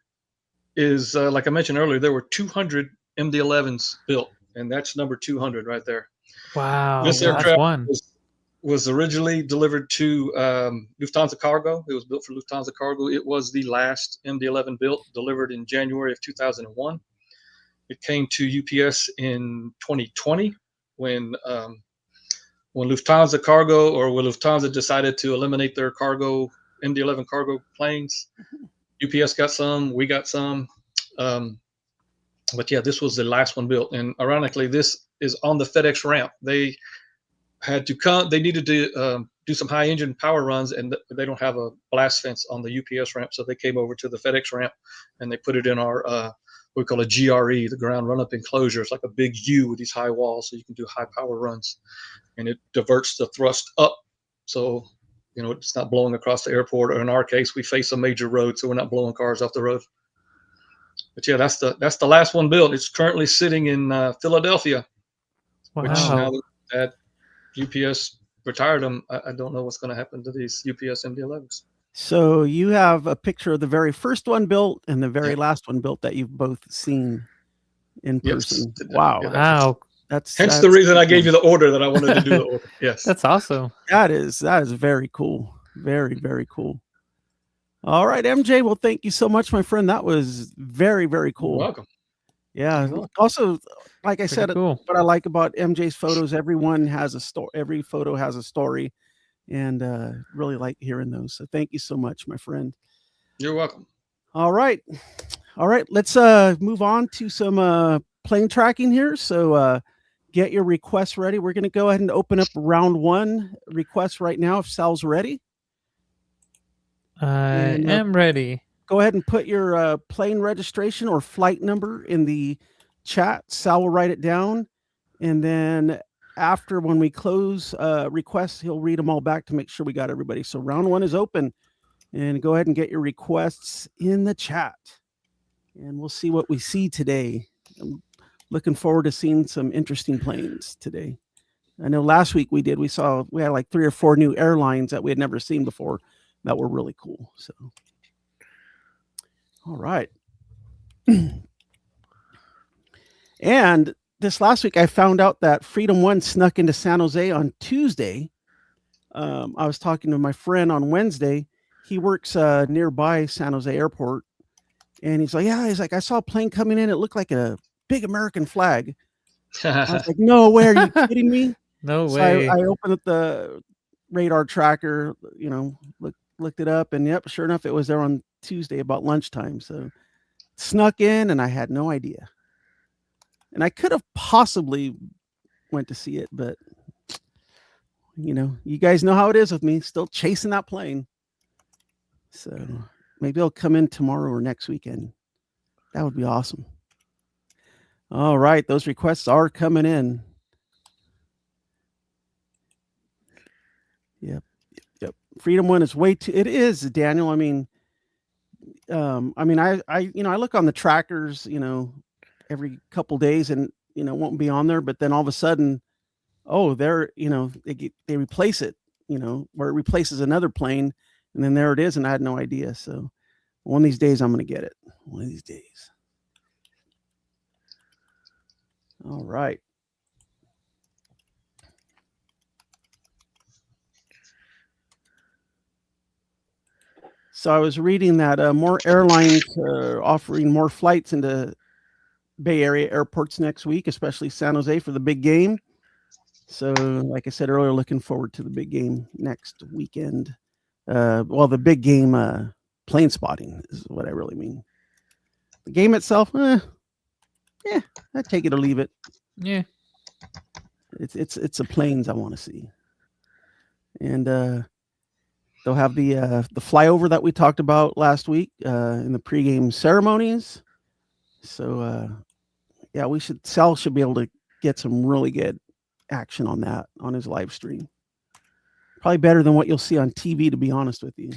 is, like I mentioned earlier, there were 200 MD-11s built, and that's number 200 right there. Wow. This aircraft was originally delivered to Lufthansa Cargo. It was built for Lufthansa Cargo. It was the last MD-11 built, delivered in January of 2001. It came to UPS in 2020 when Lufthansa Cargo when Lufthansa decided to eliminate their cargo MD-11 cargo planes. UPS got some, we got some. But yeah, this was the last one built. And ironically, this is on the FedEx ramp. They had to come, they needed to do some high engine power runs, and they don't have a blast fence on the UPS ramp. So they came over to the FedEx ramp and they put it in our, what we call a GRE, the ground run up enclosure. It's like a big U with these high walls, so you can do high power runs, and it diverts the thrust up. So, it's not blowing across the airport, or in our case, we face a major road, so we're not blowing cars off the road. But yeah, that's the last one built. It's currently sitting in Philadelphia, wow. Which now that UPS retired them, I don't know what's going to happen to these UPS MD-11s. So you have a picture of the very first one built and the very Yep. last one built that you've both seen in Yes. person. today. Wow. Yeah. Wow, Hence the reason I gave you the order that I wanted to do the order. Yes. that's awesome. that is very cool. Very, very cool. All right, MJ. Well, thank you so much, my friend. That was very, very You're cool. welcome. Yeah. You're welcome. Also, like I Pretty said, cool. what I like about MJ's photos, everyone has a story. Every photo has a story, and really like hearing those. So thank you so much, my friend. You're welcome. All right. Let's move on to some plane tracking here. So get your requests ready. We're going to go ahead and open up round one requests right now. If Sal's ready, I And, am ready. go ahead and put your plane registration or flight number in the chat. Sal will write it down, and then after, when we close requests, he'll read them all back to make sure we got everybody. So round one is open, and go ahead and get your requests in the chat, and we'll see what we see today. I'm looking forward to seeing some interesting planes today. I know last week we had like 3 or 4 new airlines that we had never seen before that were really cool. So, all right. And this last week I found out that Freedom One snuck into San Jose on Tuesday. I was talking to my friend on Wednesday. He works nearby San Jose Airport, and he's like, I saw a plane coming in. It looked like a big American flag. I was like, no way, are you kidding me? No So way. I opened up the radar tracker, looked it up, and yep, sure enough, it was there on Tuesday about lunchtime. So snuck in, and I had no idea. And I could have possibly went to see it, but you guys know how it is with me, still chasing that plane. So maybe it'll come in tomorrow or next weekend. That would be awesome. All right, those requests are coming in. Yep. Freedom One is way too. It is, Daniel. I mean, I look on the trackers, every couple days, and it won't be on there, but then all of a sudden, oh, they replace it, where it replaces another plane, and then there it is, and I had no idea. So one of these days I'm going to get it. One of these days. All right. So I was reading that more airlines are offering more flights into Bay Area airports next week, especially San Jose for the big game. So, like I said earlier, looking forward to the big game next weekend. The big game plane spotting is what I really mean. The game itself, I'd take it or leave it. Yeah. It's the planes I want to see. And they'll have the flyover that we talked about last week in the pregame ceremonies. So Sal should be able to get some really good action on that on his live stream. Probably better than what you'll see on TV, to be honest with you.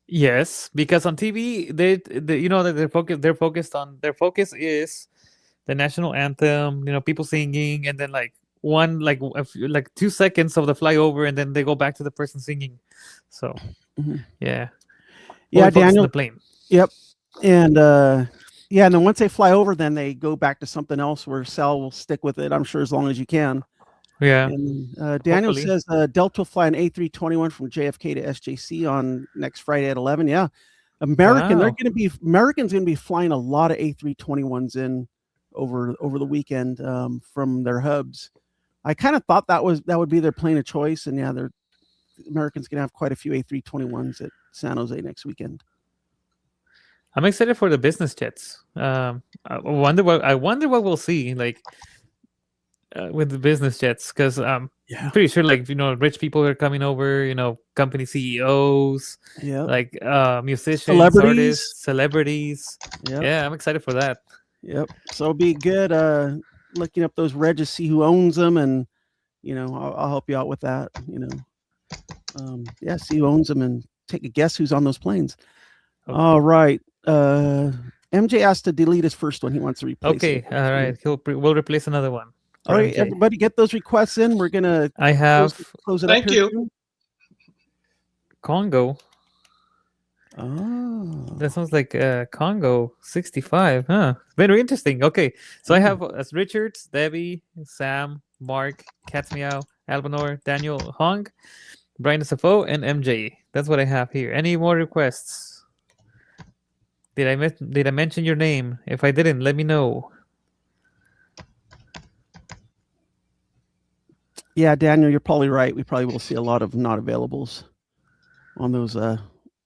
Yes, because on TV their focus is the national anthem, people singing, and then like 2 seconds of the flyover, and then they go back to the person singing. So yeah, Daniel, the plane. Yep. And and then once they fly over, then they go back to something else where Sal will stick with it, I'm sure, as long as you can. Yeah. And Daniel says Delta will fly an A321 from JFK to SJC on next Friday at 11. Yeah. American's going to be flying a lot of A321s in over the weekend from their hubs. I kind of thought that would be their plane of choice, and American's going to have quite a few A321s at San Jose next weekend. I'm excited for the business jets. I wonder what we'll see with the business jets, because I'm pretty sure rich people are coming over, company CEOs, musicians, artists, celebrities. Yep. Yeah, I'm excited for that. Yep. So it'll be good looking up those regs, see who owns them, and I'll help you out with that. See who owns them and take a guess who's on those planes. Okay. All right. MJ asked to delete his first one. He wants to replace it. Okay. All right. We'll replace another one. All right, MJ. Everybody get those requests in. We're gonna close it Thank up. You. Congo. Oh. That sounds like Congo 65, huh? Very interesting. Okay, so I have as Richards, Debbie, Sam, Mark, Cat's Meow, Albanor, Daniel, Hong, Brian SFO, and MJ. That's what I have here. Any more requests? Did I mention your name? If I didn't, let me know. Yeah, Daniel, you're probably right. We probably will see a lot of not availables on those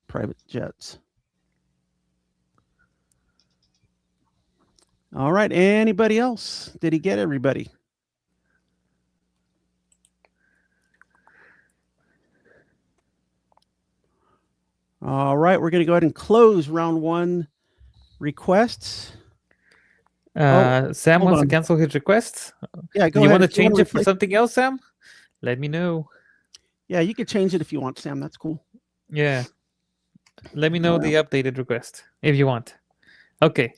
private jets. All right. Anybody else? Did he get everybody? All right. We're going to go ahead and close round 1 requests. Sam hold wants on. to cancel his request. Yeah, Do go you ahead. want to If you wanna change it for replace- something else, Sam? Let me know. Yeah, you could change it if you want, Sam. That's cool. Yeah. Let me know the updated request if you want. Okay.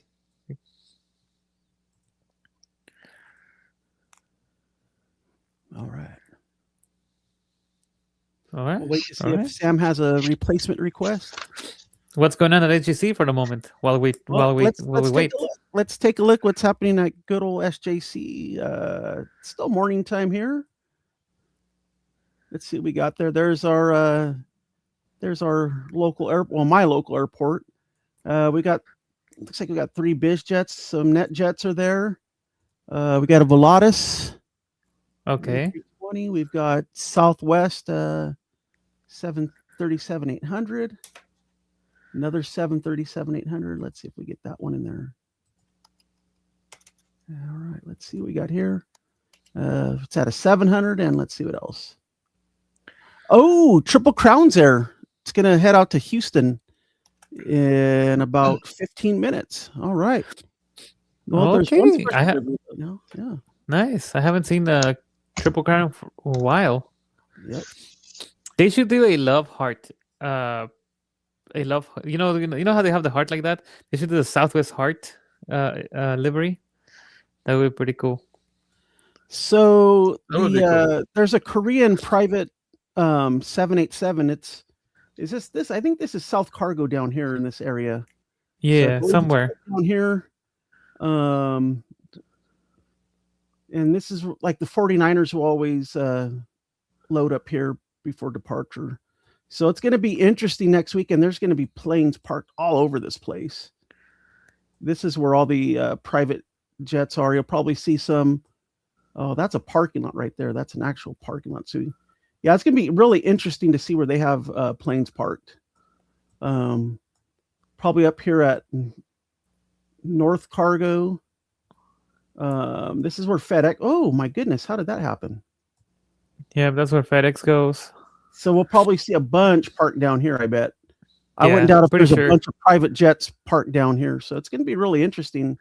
All right. All right. We'll wait to see All if right. Sam has a replacement request. What's going on at HGC for the moment while we wait? Let's take a look what's happening at good old SJC. It's still morning time here. Let's see what we got there. There's our local airport. Well, my local airport. Looks like we got 3 biz jets. Some net jets are there. We got a Volatus. Okay. 320. We've got Southwest 737-800. Another 737-800. Let's see if we get that one in there. All right, let's see what we got here. It's at a 700, and let's see what else. Oh, Triple Crown's there. It's going to head out to Houston in about 15 minutes. All right. Well, there's one Okay. yeah. Nice. I haven't seen the Triple Crown for a while. Yep. They should do a love heart. A love. You know how they have the heart like that. They should do the Southwest heart livery. That would be pretty cool. So That would be cool. there's a Korean private 787. Is this? I think this is South Cargo down here in this area. Yeah, So somewhere down here. And this is like the 49ers will always load up here before departure. So it's going to be interesting next week, and there's going to be planes parked all over this place. This is where all the private jets are. You'll probably see some. Oh, that's a parking lot right there. That's an actual parking lot. So, yeah, it's going to be really interesting to see where they have planes parked. Probably up here at North Cargo. This is where FedEx. Oh my goodness, how did that happen? Yeah, that's where FedEx goes. So we'll probably see a bunch parked down here. I bet. I Yeah, wouldn't doubt if pretty there's sure. a bunch of private jets parked down here. So it's going to be really interesting.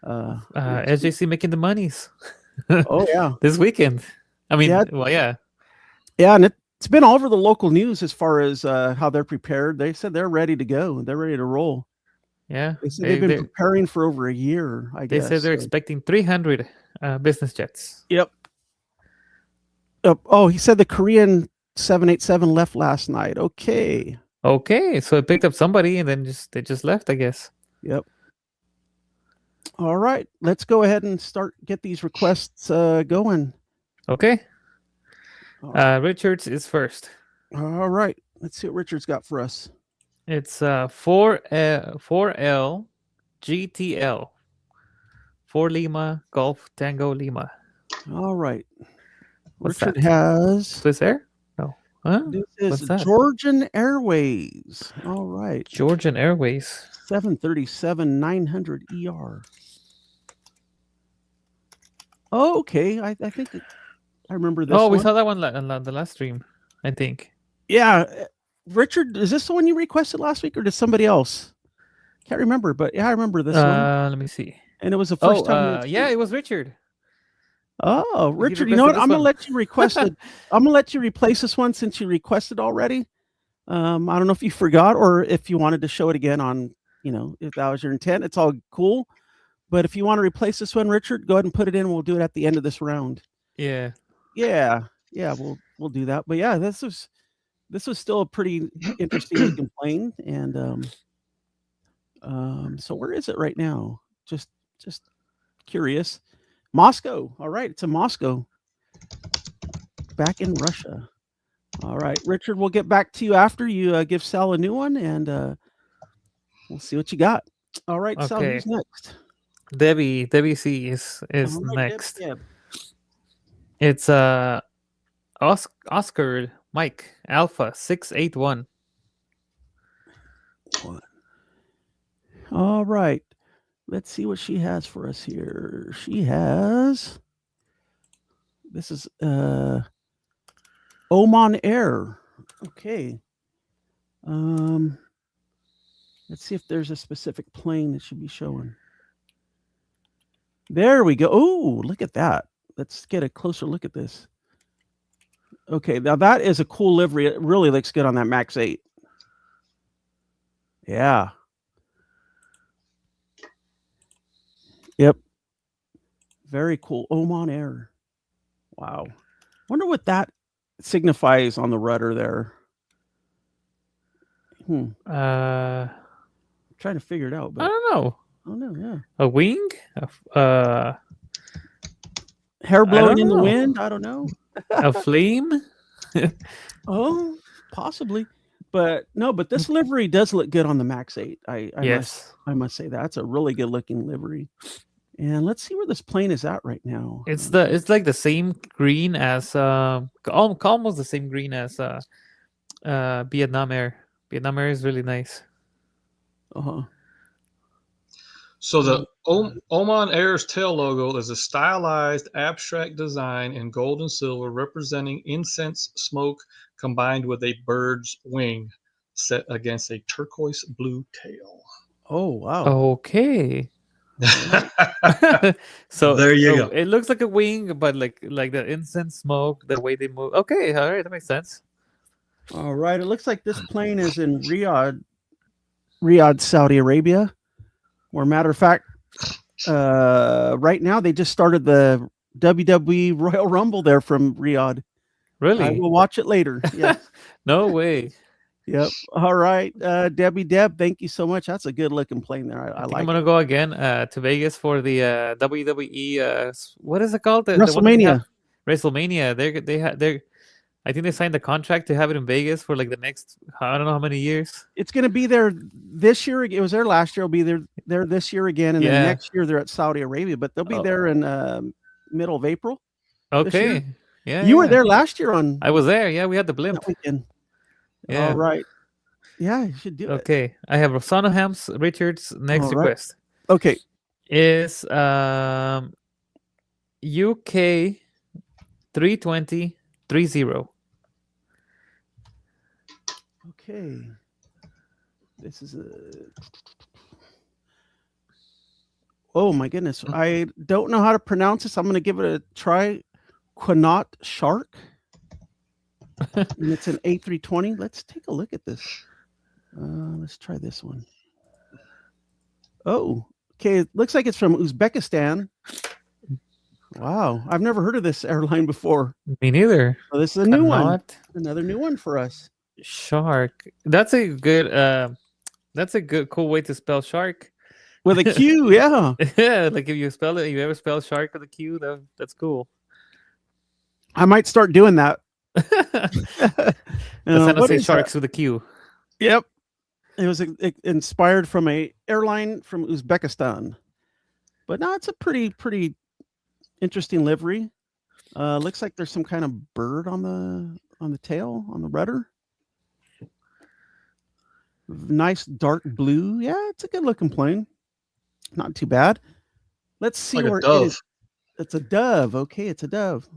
SJC making the monies. Oh yeah, This weekend. I mean, Yeah. well, yeah. yeah, and it's been all over the local news as far as how they're prepared. They said they're ready to go. They're ready to roll. Yeah. They said they've been preparing for over a year. I They guess. said they're expecting 300 business jets. Yep. Oh, he said the Korean 787 left last night. Okay. Okay, so it picked up somebody and then they just left, I guess. Yep. All right, let's go ahead and get these requests going. Okay. All right. Richards is first. All right, let's see what Richard's got for us. It's 4L GTL. 4 Lima Golf Tango Lima. All right. What's Richard that? has. Swiss Air? No. Huh? This What's is that? Georgian Airways. All right. Georgian Airways. 737-900 ER. Oh, okay. I think I remember this. We one. saw that one on the last stream, I think. Yeah. Richard, is this the one you requested last week or did somebody else? Can't remember, but yeah, I remember this one. Let me see. And it was the first time. Yeah, it was Richard. Oh, Richard, you know what? requested this I'm gonna one. let you request it. I'm gonna let you replace this one since you requested already. I don't know if you forgot or if you wanted to show it again on, if that was your intent. It's all cool. But if you want to replace this one, Richard, go ahead and put it in. We'll do it at the end of this round. Yeah. Yeah, we'll do that. But yeah, this is this was still a pretty interesting looking plane. And so where is it right now? Just curious. Moscow. All right, it's in Moscow, back in Russia. All right, Richard, we'll get back to you after you give Sal a new one, and we'll see what you got. All right, Sal, Okay. who's next? Debbie C is All right, next. Deb. It's Oscar Mike Alpha 681. All right, let's see what she has for us here. She has. This is Oman Air. Okay. Let's see if there's a specific plane that should be showing. There we go. Oh, look at that. Let's get a closer look at this. Okay, now that is a cool livery. It really looks good on that Max 8. Yeah. Yep. Very cool. Oman Air. Wow. Wonder what that signifies on the rudder there. Trying to figure it out, I but don't know. I don't know. Yeah. A wing? Hair blowing in the know. wind. I don't know. A flame? Oh, possibly. But no, but this livery does look good on the Max 8. I Yes. must say that's a really good looking livery. And let's see where this plane is at right now. It's like the same green as almost the same green as Vietnam Air. Vietnam Air is really nice. Uh-huh. So the Oman Air's tail logo is a stylized abstract design in gold and silver representing incense smoke combined with a bird's wing set against a turquoise blue tail. Oh, wow. Okay. So there you go. It looks like a wing, but like the incense smoke, the way they move. Okay, all right, that makes sense. All right. It looks like this plane is in Riyadh, Saudi Arabia. Or matter of fact, right now they just started the WWE Royal Rumble there from Riyadh. Really? I will watch it later. Yes. No way. Yep. All right, Deb, thank you so much. That's a good looking plane there. I think like I'm gonna it. go again to Vegas for the WWE. What is it called? The one that they WrestleMania. have- WrestleMania. They're. I think they signed the contract to have it in Vegas for like the next I don't know how many years. It's going to be there this year. It was there last year. It'll be there this year again, and then Yeah. next year they're at Saudi Arabia. But they'll be Oh. there in middle of April. Okay. Yeah. You were there last year on I was there. Yeah, we had the blimp. that weekend. Yeah. All right. Yeah, you should do it. Okay. I have Rosanna Richards' next All right. request. Okay. Is UK 32030. Okay. This is a. Oh my goodness! I don't know how to pronounce this. I'm going to give it a try. Quinaut Shark. And it's an A320. Let's take a look at this. Let's try this one. Oh, okay. It looks like it's from Uzbekistan. Wow, I've never heard of this airline before. Me neither. So this is a new one. Quinaut Another new one for us. Shark. That's a good cool way to spell shark. With a Q, yeah. Yeah, like if you ever spell shark with a Q, that's cool. I might start doing that. Let's not say sharks with a Q. Yep. It was inspired from a airline from Uzbekistan. But no, it's a pretty interesting livery. Looks like there's some kind of bird on the tail, on the rudder. Nice dark blue. Yeah, it's a good looking plane. Not too bad. Let's see like where a dove. it is. It's a dove. Okay, it's a dove.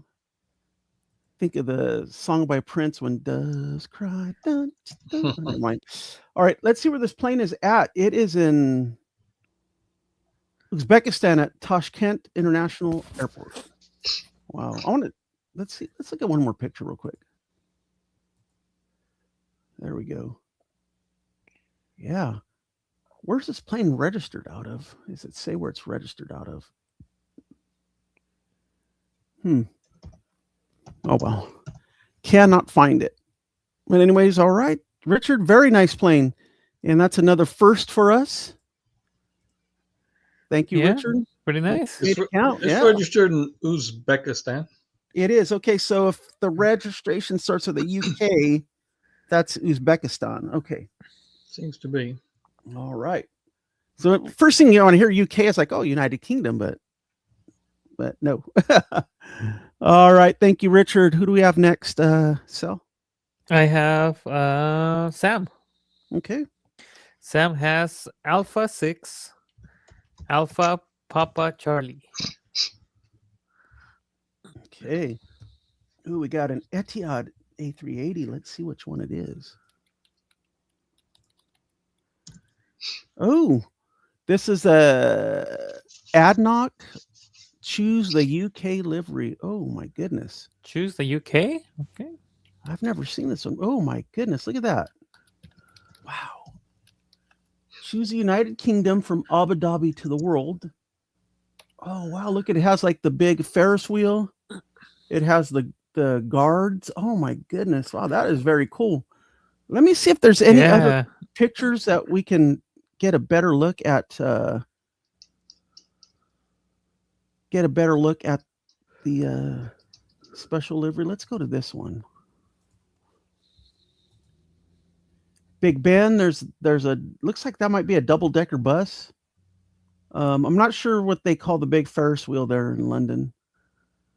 Think of the song by Prince, When Doves Cry. Dun, dun. Never mind. All right, let's see where this plane is at. It is in Uzbekistan at Tashkent International Airport. Wow. Let's see. Let's look at one more picture real quick. There we go. Yeah. Where's this plane registered out of? Does it say where it's registered out of? Oh, well. Cannot find it. But anyways, all right, Richard, very nice plane, and that's another first for us. Thank you, Yeah, Richard. pretty nice. Made it count. It's Yeah, registered in Uzbekistan. it is. Okay, so if the registration starts with a UK, that's Uzbekistan. Okay, Seems to be. all right. So first thing you want to hear UK is like, oh, United Kingdom, but no. All right, thank you, Richard. Who do we have next? Sel. I have Sam. Okay. Sam has Alpha 6, Alpha Papa Charlie. Okay. Ooh, we got an Etihad A380. Let's see which one it is. Oh, this is a Adnoc. Choose the UK livery. Oh my goodness. Choose the UK. Okay. I've never seen this one. Oh my goodness. Look at that. Wow. Choose the United Kingdom from Abu Dhabi to the world. Oh wow. Look, it has like the big Ferris wheel. It has the guards. Oh my goodness. Wow, that is very cool. Let me see if there's any other pictures that we can get a better look at the special livery. Let's go to this one. Big Ben, there's a looks like that might be a double-decker bus. I'm not sure what they call the big Ferris wheel there in London.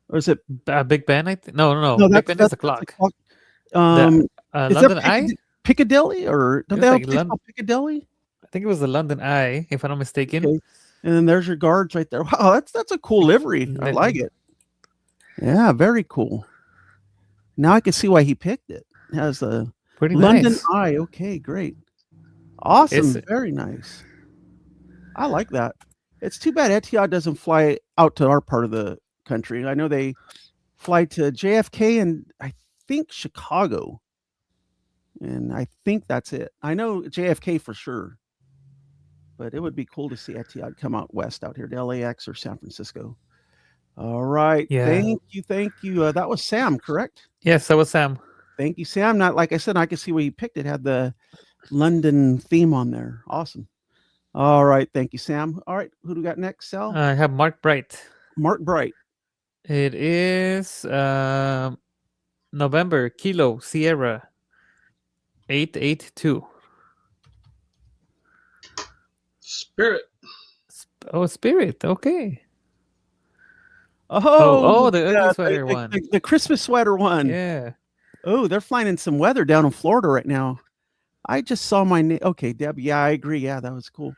Or is it Big Ben? I think no. Big Ben is a clock. Is London Eye? Piccadilly, or don't they have a place called Piccadilly? I think it was the London Eye, if I'm not mistaken. Okay. And then there's your guards right there. Wow, that's a cool livery. I like it. Yeah, very cool. Now I can see why he picked it. It has a pretty London nice. Eye. Okay, great. Awesome. Very nice. I like that. It's too bad Etihad doesn't fly out to our part of the country. I know they fly to JFK and I think Chicago. And I think that's it. I know JFK for sure. But it would be cool to see Etihad come out west out here to LAX or San Francisco. All right. Yeah. Thank you. That was Sam, correct? Yes, that was Sam. Thank you, Sam. Not like I said, I can see where you picked it. Had the London theme on there. Awesome. All right. Thank you, Sam. All right. Who do we got next, Sal? I have Mark Bright. Mark Bright. It is November Kilo Sierra 882. Spirit. Spirit. Okay. Oh, the ugly sweater one. The Christmas sweater one. Yeah. Oh, they're flying in some weather down in Florida right now. I just saw my name. Okay, Deb. Yeah, I agree. Yeah, that was cool.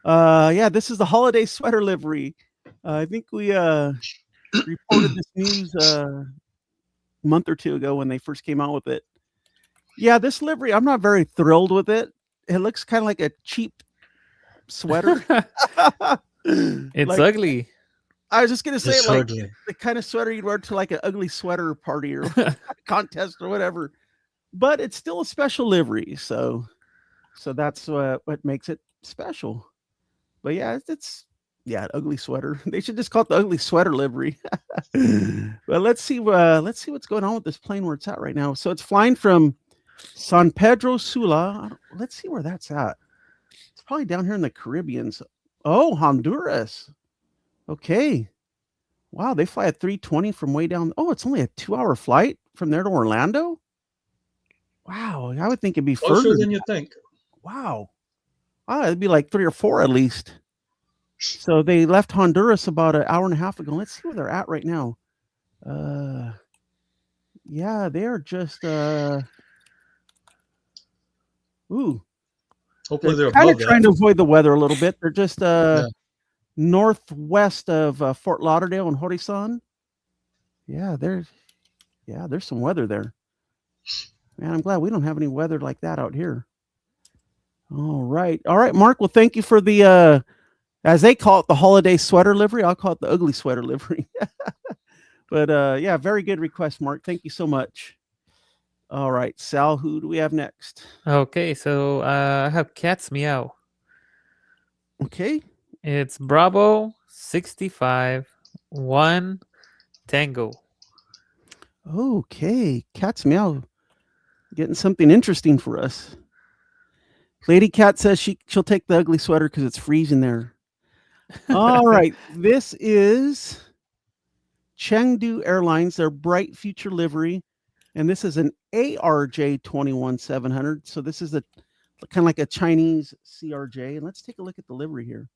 Yeah, this is the holiday sweater livery. I think we reported this news a month or two ago when they first came out with it. Yeah, this livery, I'm not very thrilled with it. It looks kind of like a cheap sweater. It's like, ugly. I was just gonna say, it's like ugly. The kind of sweater you'd wear to like an ugly sweater party or contest or whatever. But it's still a special livery, so that's what makes it special. But yeah, it's ugly sweater. They should just call it the ugly sweater livery. Well, let's see what's going on with this plane where it's at right now. So it's flying from San Pedro Sula. Let's see where that's at. It's probably down here in the Caribbean. Oh, Honduras. Okay. Wow, they fly at 3:20 from way down. Oh, it's only a 2-hour flight from there to Orlando. Wow, I would think it'd be closer than you think. Wow. It'd be like 3 or 4 at least. So they left Honduras about an hour and a half ago. Let's see where they're at right now. Yeah, they are just Hopefully they're kind of above trying that. to avoid the weather a little bit. They're just northwest of Fort Lauderdale and Horizon. Yeah, there's some weather there. Man, I'm glad we don't have any weather like that out here. All right, Mark. Well, thank you for the as they call it, the holiday sweater livery. I'll call it the ugly sweater livery. But yeah, very good request, Mark. Thank you so much. All right, Sal, who do we have next? Okay, so I have Cat's Meow. Okay. It's Bravo 65 1 Tango. Okay, Cat's Meow. Getting something interesting for us. Lady Cat says she'll take the ugly sweater because it's freezing there. All right. This is Chengdu Airlines, their bright future livery. And this is an ARJ 21700. So this is a kind of like a Chinese CRJ. And let's take a look at the livery here.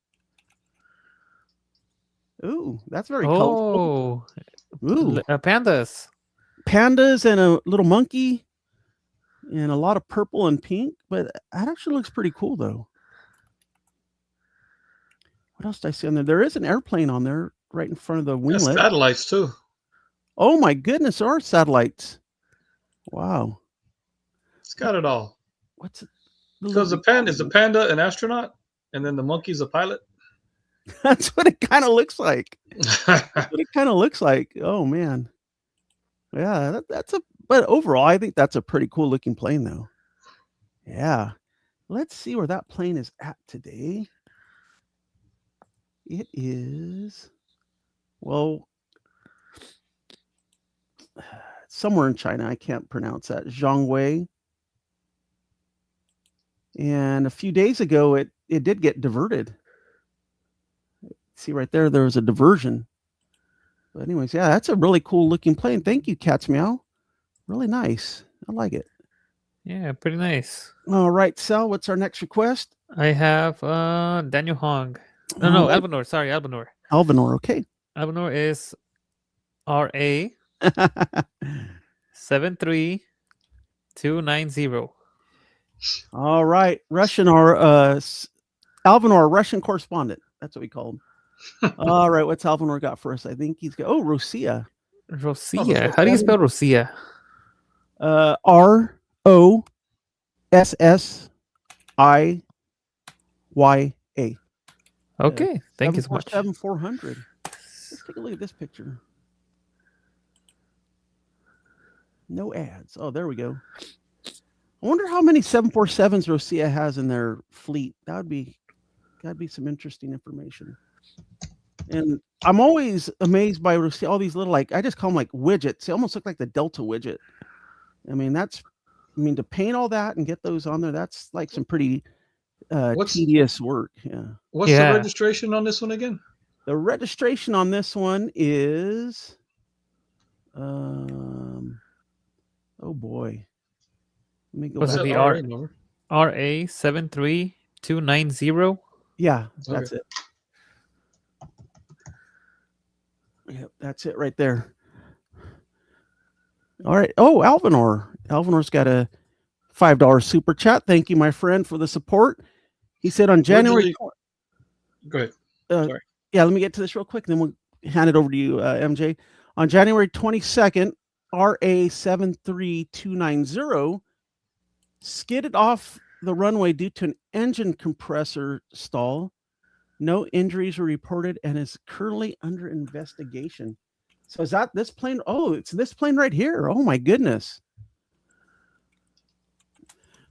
Ooh, that's very colorful. Ooh, pandas. Pandas and a little monkey and a lot of purple and pink. But that actually looks pretty cool, though. What else did I see on there? There is an airplane on there right in front of the winglet. Satellites, too. Oh, my goodness. There are satellites. Wow. It's got it all. What's it? Because the panda an astronaut, and then the monkey's a pilot. That's what it kind of looks like. Oh, man. Yeah, but overall, I think that's a pretty cool looking plane, though. Yeah. Let's see where that plane is at today. It is, well, somewhere in China. I can't pronounce that. Zhongwei. And a few days ago, it did get diverted. See right there was a diversion. But anyways, yeah, that's a really cool looking plane. Thank you, Cat's Meow. Really nice. I like it. Yeah, pretty nice. All right, Sal, what's our next request? I have Daniel Hong. No, Albanor. Sorry, Albanor. Albanor, okay. Albanor is RA 73290. All right, Albanor, Russian correspondent. That's what we call him. All right, what's Albanor got for us? I think he's got Rosia. Rosia. How do you spell Rosia? ROSSIYA. Okay, thank you so much. 747-400. Let's take a look at this picture. No ads. Oh, there we go. I wonder how many 747s Rosia has in their fleet. That'd be some interesting information. And I'm always amazed by Rosia, all these little, like, I just call them like widgets. They almost look like the Delta widget. I mean, to paint all that and get those on there, that's like some pretty tedious work. Yeah. What's the registration on this one again? The registration on this one is, oh boy. Let me go back. Was it the RA 73290? Yeah, that's it. Yep, that's it right there. All right. Oh, Alvanor. Alvanor's got a $5 super chat. Thank you, my friend, for the support. He said on January. Go ahead. Sorry. Yeah, let me get to this real quick, and then we'll hand it over to you, MJ. On January 22nd, RA 73290 skidded off the runway due to an engine compressor stall. No injuries were reported and is currently under investigation. So is that this plane? Oh, it's this plane right here. Oh, my goodness.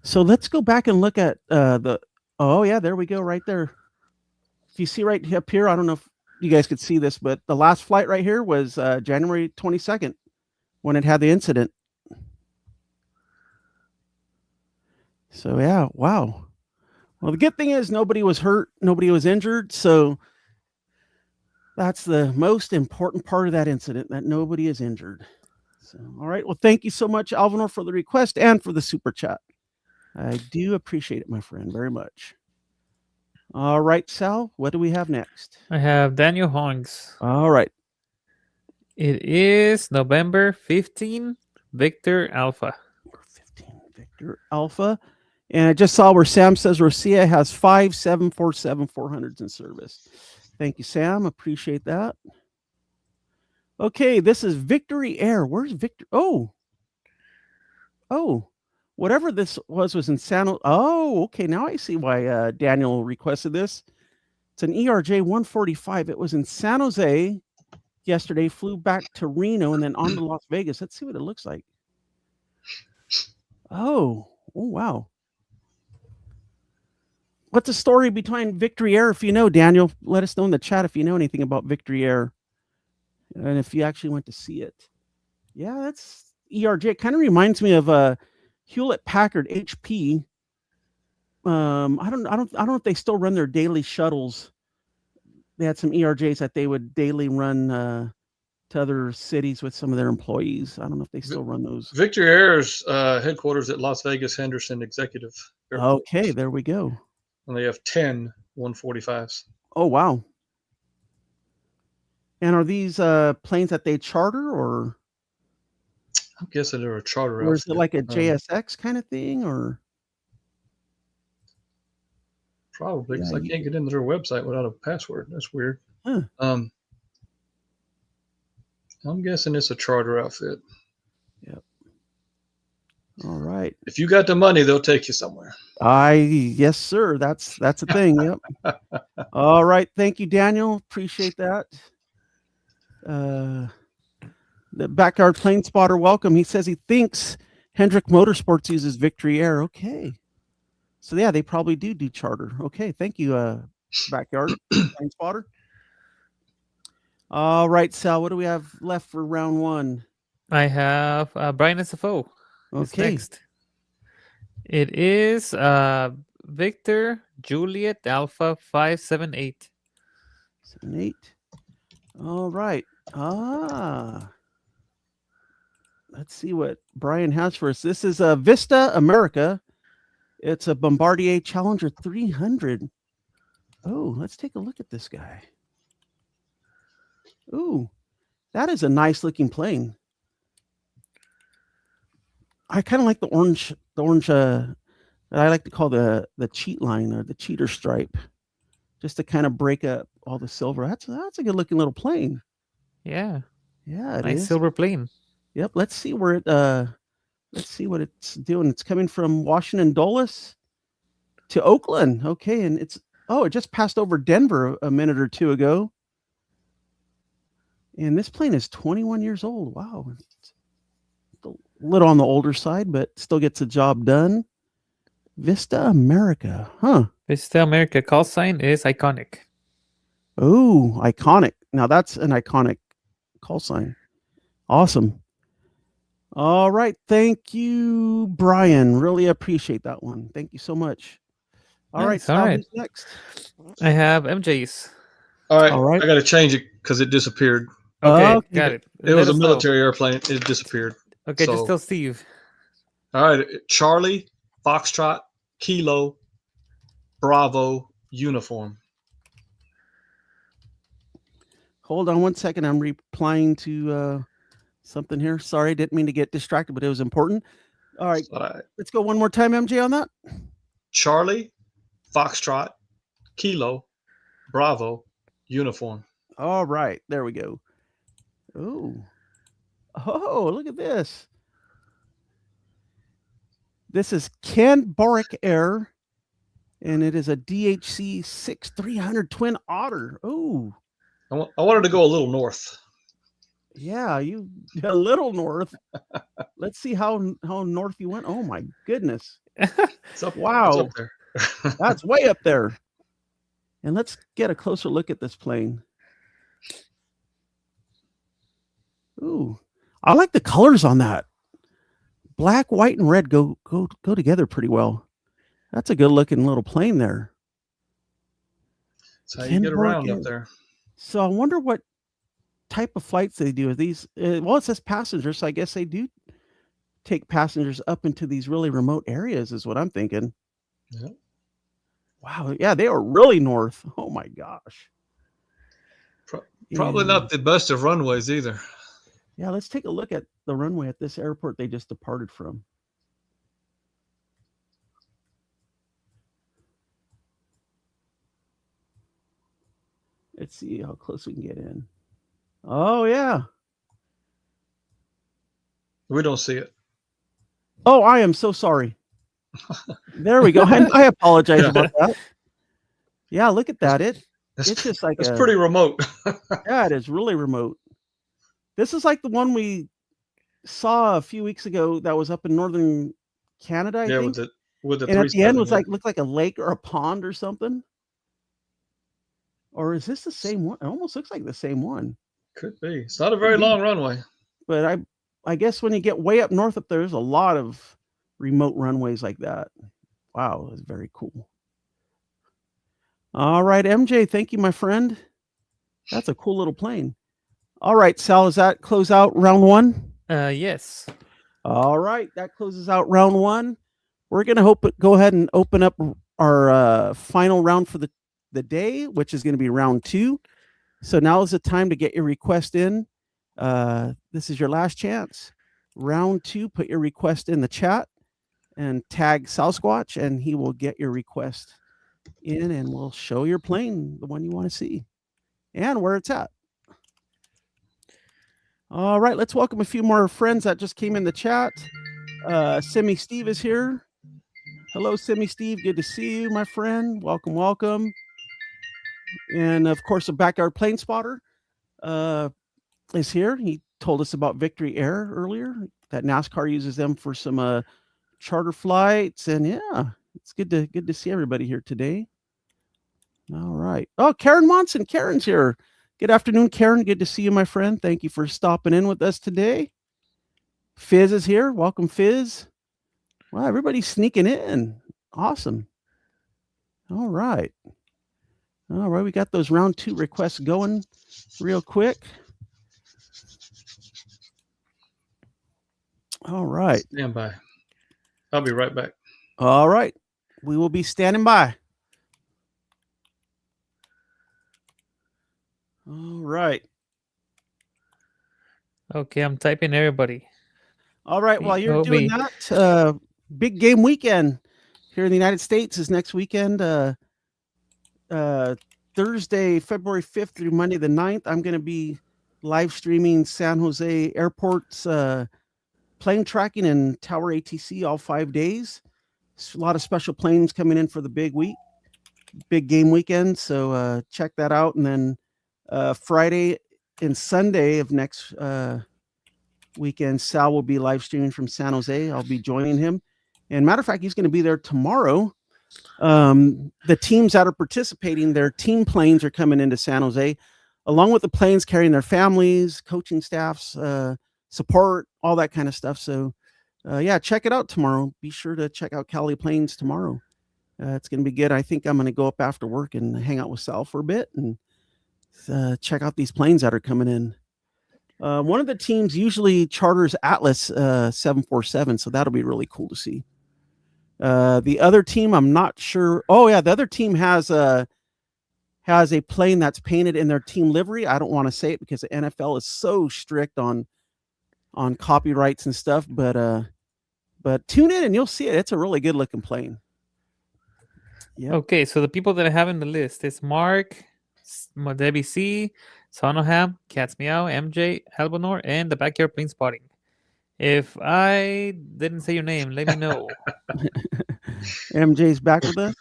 So let's go back and look at oh, yeah, there we go right there. If you see right up here, I don't know if you guys could see this, but the last flight right here was January 22nd when it had the incident. So, yeah, wow. Well, the good thing is nobody was hurt. Nobody was injured. So that's the most important part of that incident, that nobody is injured. So, all right. Well, thank you so much, Alvanor, for the request and for the super chat. I do appreciate it, my friend, very much. All right, Sal, what do we have next? I have Daniel Hongs. All right. It is November 15, Victor Alpha. 15, Victor Alpha. And I just saw where Sam says Rosia has 5 747-400s in service. Thank you, Sam. Appreciate that. Okay, this is Victory Air. Where's Victor? Oh, whatever this was in San Jose. Oh, okay. Now I see why Daniel requested this. It's an ERJ 145. It was in San Jose yesterday, flew back to Reno, and then on to Las Vegas. Let's see what it looks like. Oh, wow. What's the story behind Victory Air? If you know, Daniel, let us know in the chat if you know anything about Victory Air and if you actually went to see it. Yeah, that's ERJ. It kind of reminds me of Hewlett Packard HP. I don't know if they still run their daily shuttles. They had some ERJs that they would daily run to other cities with some of their employees. I don't know if they still run those. Victory Air's headquarters at Las Vegas Henderson Executive Airport. Okay, there we go. And they have 10 145s. Oh, wow. And are these planes that they charter, or I'm guessing they're a charter is it outfit. like a JSX kind of thing, or? Probably, because I can't get into their website without a password. That's weird. Huh. I'm guessing it's a charter outfit. Yep. All right. If you got the money, they'll take you somewhere. Yes, sir. That's a thing. Yep. All right. Thank you, Daniel. Appreciate that. The Backyard Plane Spotter, welcome. He says he thinks Hendrick Motorsports uses Victory Air. Okay. So yeah, they probably do charter. Okay. Thank you, Backyard Plane Spotter. All right, Sal, what do we have left for round one? I have Brian SFO. Okay. Next. It is Victor Juliet Alpha 578. 78. All right. Let's see what Brian has for us. This is a Vista America. It's a Bombardier Challenger 300. Oh, let's take a look at this guy. Ooh, that is a nice looking plane. I kind of like the orange that I like to call the cheat line or the cheater stripe, just to kind of break up all the silver. That's a good looking little plane. Yeah. Yeah, it nice is. silver plane. Yep. Let's see where it let's see what it's doing. It's coming from Washington Dulles to Oakland. Okay, and it just passed over Denver a minute or two ago. And this plane is 21 years old. Wow. It's a little on the older side, but still gets the job done. Vista America. Huh. Vista America call sign is iconic. Oh, iconic. Now that's an iconic call sign. Awesome. All right. Thank you, Brian. Really appreciate that one. Thank you so much. All right. All right. Who's next? I have MJ's. All right. I got to change it because it disappeared. Okay, got it. It was a military airplane. It disappeared. Okay, just tell Steve. All right. Charlie, Foxtrot, Kilo, Bravo, Uniform. Hold on one second. I'm replying to something here. Sorry, didn't mean to get distracted, but it was important. All right. Let's go one more time, MJ, on that. Charlie, Foxtrot, Kilo, Bravo, Uniform. All right. There we go. Oh, look at this. This is Ken Boric Air, and it is a DHC 6300 Twin Otter. Oh, I wanted to go a little north. Yeah, a little north. Let's see how north you went. Oh my goodness! Wow, it's up there. That's way up there. And let's get a closer look at this plane. Ooh, I like the colors on that. Black, white, and red go together pretty well. That's a good looking little plane there. That's how you get around up there. So I wonder what type of flights they do. Are these? Well, it says passengers, so I guess they do take passengers up into these really remote areas, is what I'm thinking. Yeah. Wow. Yeah, they are really north. Oh my gosh. Probably not the best of runways either. Yeah, let's take a look at the runway at this airport they just departed from. Let's see how close we can get in. Oh, yeah. We don't see it. Oh, I am so sorry. There we go. I apologize about that. Yeah, look at that. It's just like it's pretty remote. Yeah, it is really remote. This is like the one we saw a few weeks ago that was up in northern Canada, I think. With the and at the end was looked like a lake or a pond or something. Or is this the same one? It almost looks like the same one. Could be. It's not a very long runway. But I guess when you get way up north up there's a lot of remote runways like that. Wow, that's very cool. All right, MJ, thank you, my friend. That's a cool little plane. All right, Sal, does that close out round one? Yes. All right, that closes out round one. We're going to go ahead and open up our final round for the day, which is going to be round two. So now is the time to get your request in. This is your last chance. Round two, put your request in the chat and tag Sasquatch, and he will get your request in, and we'll show your plane, the one you want to see, and where it's at. All right, let's welcome a few more friends that just came in the chat. Simi Steve is here. Hello, Simi Steve. Good to see you, my friend. Welcome, welcome. And of course, the backyard plane spotter is here. He told us about Victory Air earlier, that NASCAR uses them for some charter flights. And yeah, it's good to see everybody here today. All right. Oh, Karen Monson. Karen's here. Good afternoon, Karen. Good to see you, my friend. Thank you for stopping in with us today. Fizz is here. Welcome, Fizz. Wow, everybody's sneaking in. Awesome. All right. All right, we got those round two requests going real quick. All right. Stand by. I'll be right back. All right. We will be standing by. All right. Okay, I'm typing everybody. All right. While you're doing that, big game weekend here in the United States is next weekend. Thursday, February 5th through Monday the 9th. I'm going to be live streaming San Jose Airport's plane tracking and tower ATC all 5 days. There's a lot of special planes coming in for the big game weekend. So check that out. And then Friday and Sunday of next weekend, Sal will be live streaming from San Jose. I'll be joining him. And matter of fact, he's going to be there tomorrow. The teams that are participating, their team planes are coming into San Jose, along with the planes carrying their families, coaching staffs, support, all that kind of stuff. So yeah, check it out tomorrow. Be sure to check out Cali Planes tomorrow. It's going to be good. I think I'm going to go up after work and hang out with Sal for a bit and check out these planes that are coming in. One of the teams usually charters Atlas 747, so that'll be really cool to see. The other team, I'm not sure. Oh yeah, the other team has a plane that's painted in their team livery. I don't want to say it because the NFL is so strict on copyrights and stuff. But tune in and you'll see it. It's a really good looking plane. Yep. Okay, so the people that I have in the list is Mark, Debbie C, Sonoham, Cats Meow, MJ, Halbanor, and the Backyard Plane Spotting. If I didn't say your name, let me know. MJ's back with us.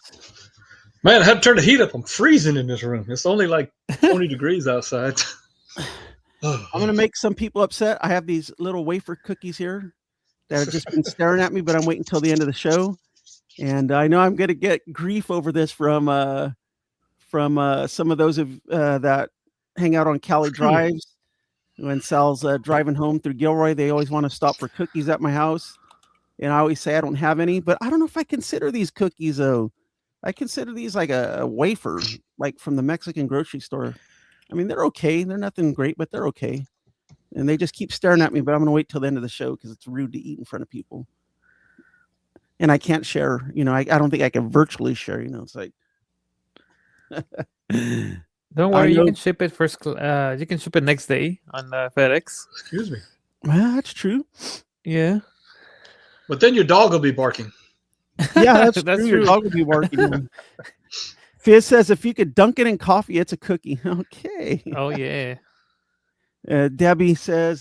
Man, I had to turn the heat up. I'm freezing in this room. It's only like 20 degrees outside. I'm going to make some people upset. I have these little wafer cookies here that have just been staring at me, but I'm waiting until the end of the show. And I know I'm going to get grief over this from some of those that hang out on Cali Drives. When Sal's driving home through Gilroy, they always want to stop for cookies at my house. And I always say I don't have any, but I don't know if I consider these cookies, though. I consider these like a wafer, like from the Mexican grocery store. I mean, they're okay. They're nothing great, but they're okay. And they just keep staring at me, but I'm going to wait till the end of the show because it's rude to eat in front of people. And I can't share, I don't think I can virtually share, it's like. Don't worry, you can ship it first. You can ship it next day on FedEx. Excuse me. Well, that's true. Yeah. But then your dog will be barking. Yeah, that's true. Your dog will be barking. Fizz says if you could dunk it in coffee, it's a cookie. Okay. Oh, yeah. Debbie says,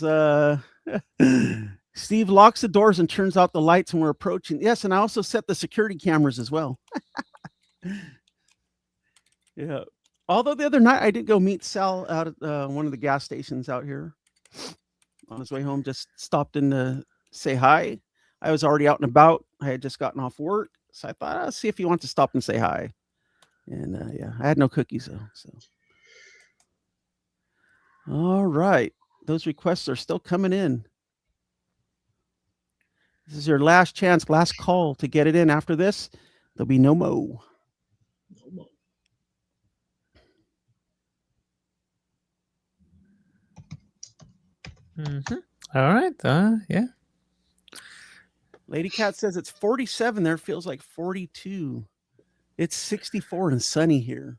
Steve locks the doors and turns out the lights when we're approaching. Yes, and I also set the security cameras as well. Yeah. Although the other night I did go meet Sal out at one of the gas stations out here on his way home. Just stopped in to say hi. I was already out and about. I had just gotten off work, so I thought I'll see if he wants to stop and say hi. And yeah, I had no cookies though. So, all right, those requests are still coming in. This is your last chance, last call to get it in. After this, there'll be no mo. All right. Yeah. Lady Cat says it's 47 there. Feels like 42. It's 64 and sunny here.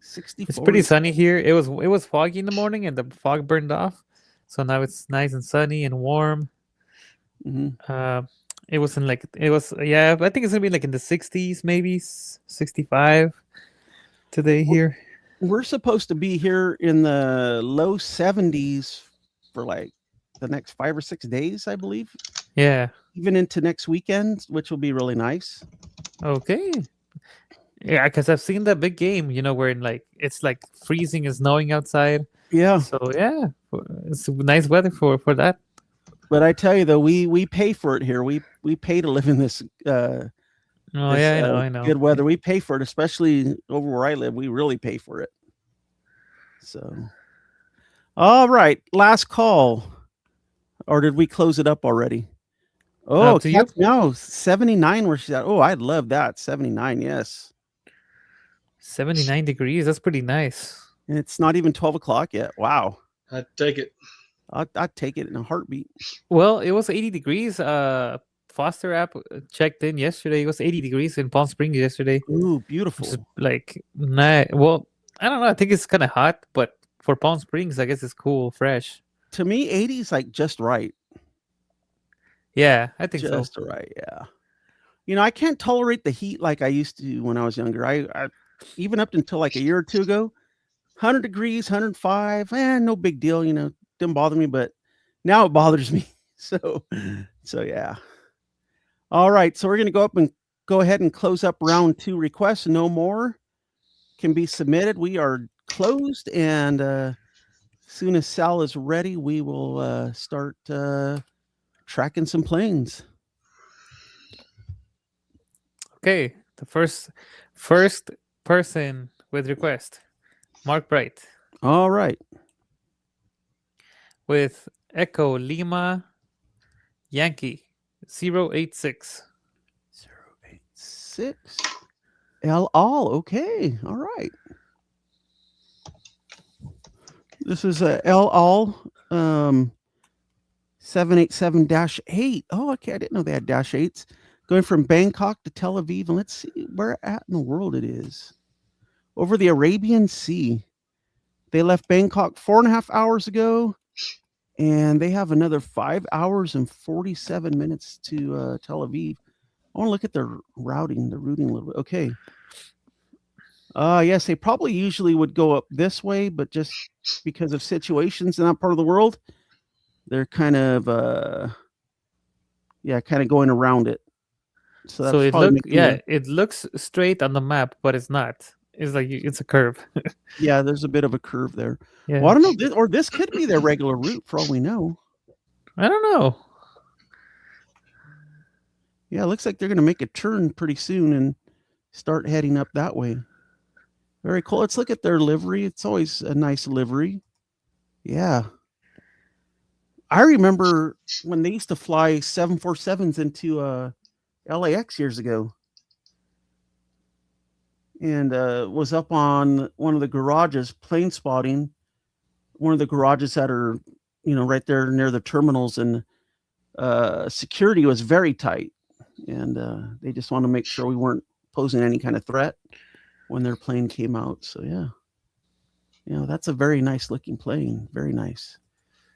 64. It's pretty sunny here. It was foggy in the morning, and the fog burned off, so now it's nice and sunny and warm. Mm-hmm. It was yeah. I think it's gonna be like in the 60s, maybe 65 today here. We're supposed to be here in the low 70s for like the next 5 or 6 days, I believe. Yeah. Even into next weekend, which will be really nice. Okay. Yeah, because I've seen that big game, where it's like freezing and snowing outside. Yeah. So yeah, it's nice weather for that. But I tell you though, we pay for it here. We pay to live in this. Oh yeah, I know. Good weather. We pay for it, especially over where I live. We really pay for it. So, all right, last call. Or did we close it up already? Oh, no, 79 where she's at. Oh, I'd love that. 79, yes. 79 degrees. That's pretty nice. And it's not even 12 o'clock yet. Wow. I'd take it. I'd take it in a heartbeat. Well, it was 80 degrees. Foster app checked in yesterday. It was 80 degrees in Palm Springs yesterday. Ooh, beautiful. Like, well, I don't know. I think it's kind of hot, but for Palm Springs, I guess it's cool, fresh. To me, 80 is like just right. Yeah, I think just so. Right, yeah. I can't tolerate the heat like I used to when I was younger. I even up until like a year or two ago, 100 degrees, 105, no big deal, didn't bother me, but now it bothers me. So yeah. All right, so we're going to go ahead and close up round 2 requests. No more can be submitted. We are closed, and as soon as Sal is ready, we will start tracking some planes. Okay, the first person with request, Mark Bright. All right. With Echo Lima Yankee 086. 086. El Al. Okay. All right. This is a El Al 787-8. Oh, okay. I didn't know they had dash 8s. Going from Bangkok to Tel Aviv. And let's see where at in the world it is. Over the Arabian Sea. They left Bangkok 4.5 hours ago. And they have another 5 hours and 47 minutes to Tel Aviv. I want to look at their routing a little bit. Okay. Yes, they probably usually would go up this way, but just because of situations in that part of the world, they're kind of going around it. So it looks straight on the map, but it's not. It's like it's a curve. Yeah, there's a bit of a curve there. Yeah. Well, I don't know, this could be their regular route for all we know. I don't know. Yeah, it looks like they're going to make a turn pretty soon and start heading up that way. Very cool. Let's look at their livery. It's always a nice livery. Yeah. I remember when they used to fly 747s into LAX years ago. And was up on one of the garages, plane spotting, one of the garages that are, right there near the terminals, and security was very tight. And they just want to make sure we weren't posing any kind of threat when their plane came out. So yeah, that's a very nice looking plane. Very nice.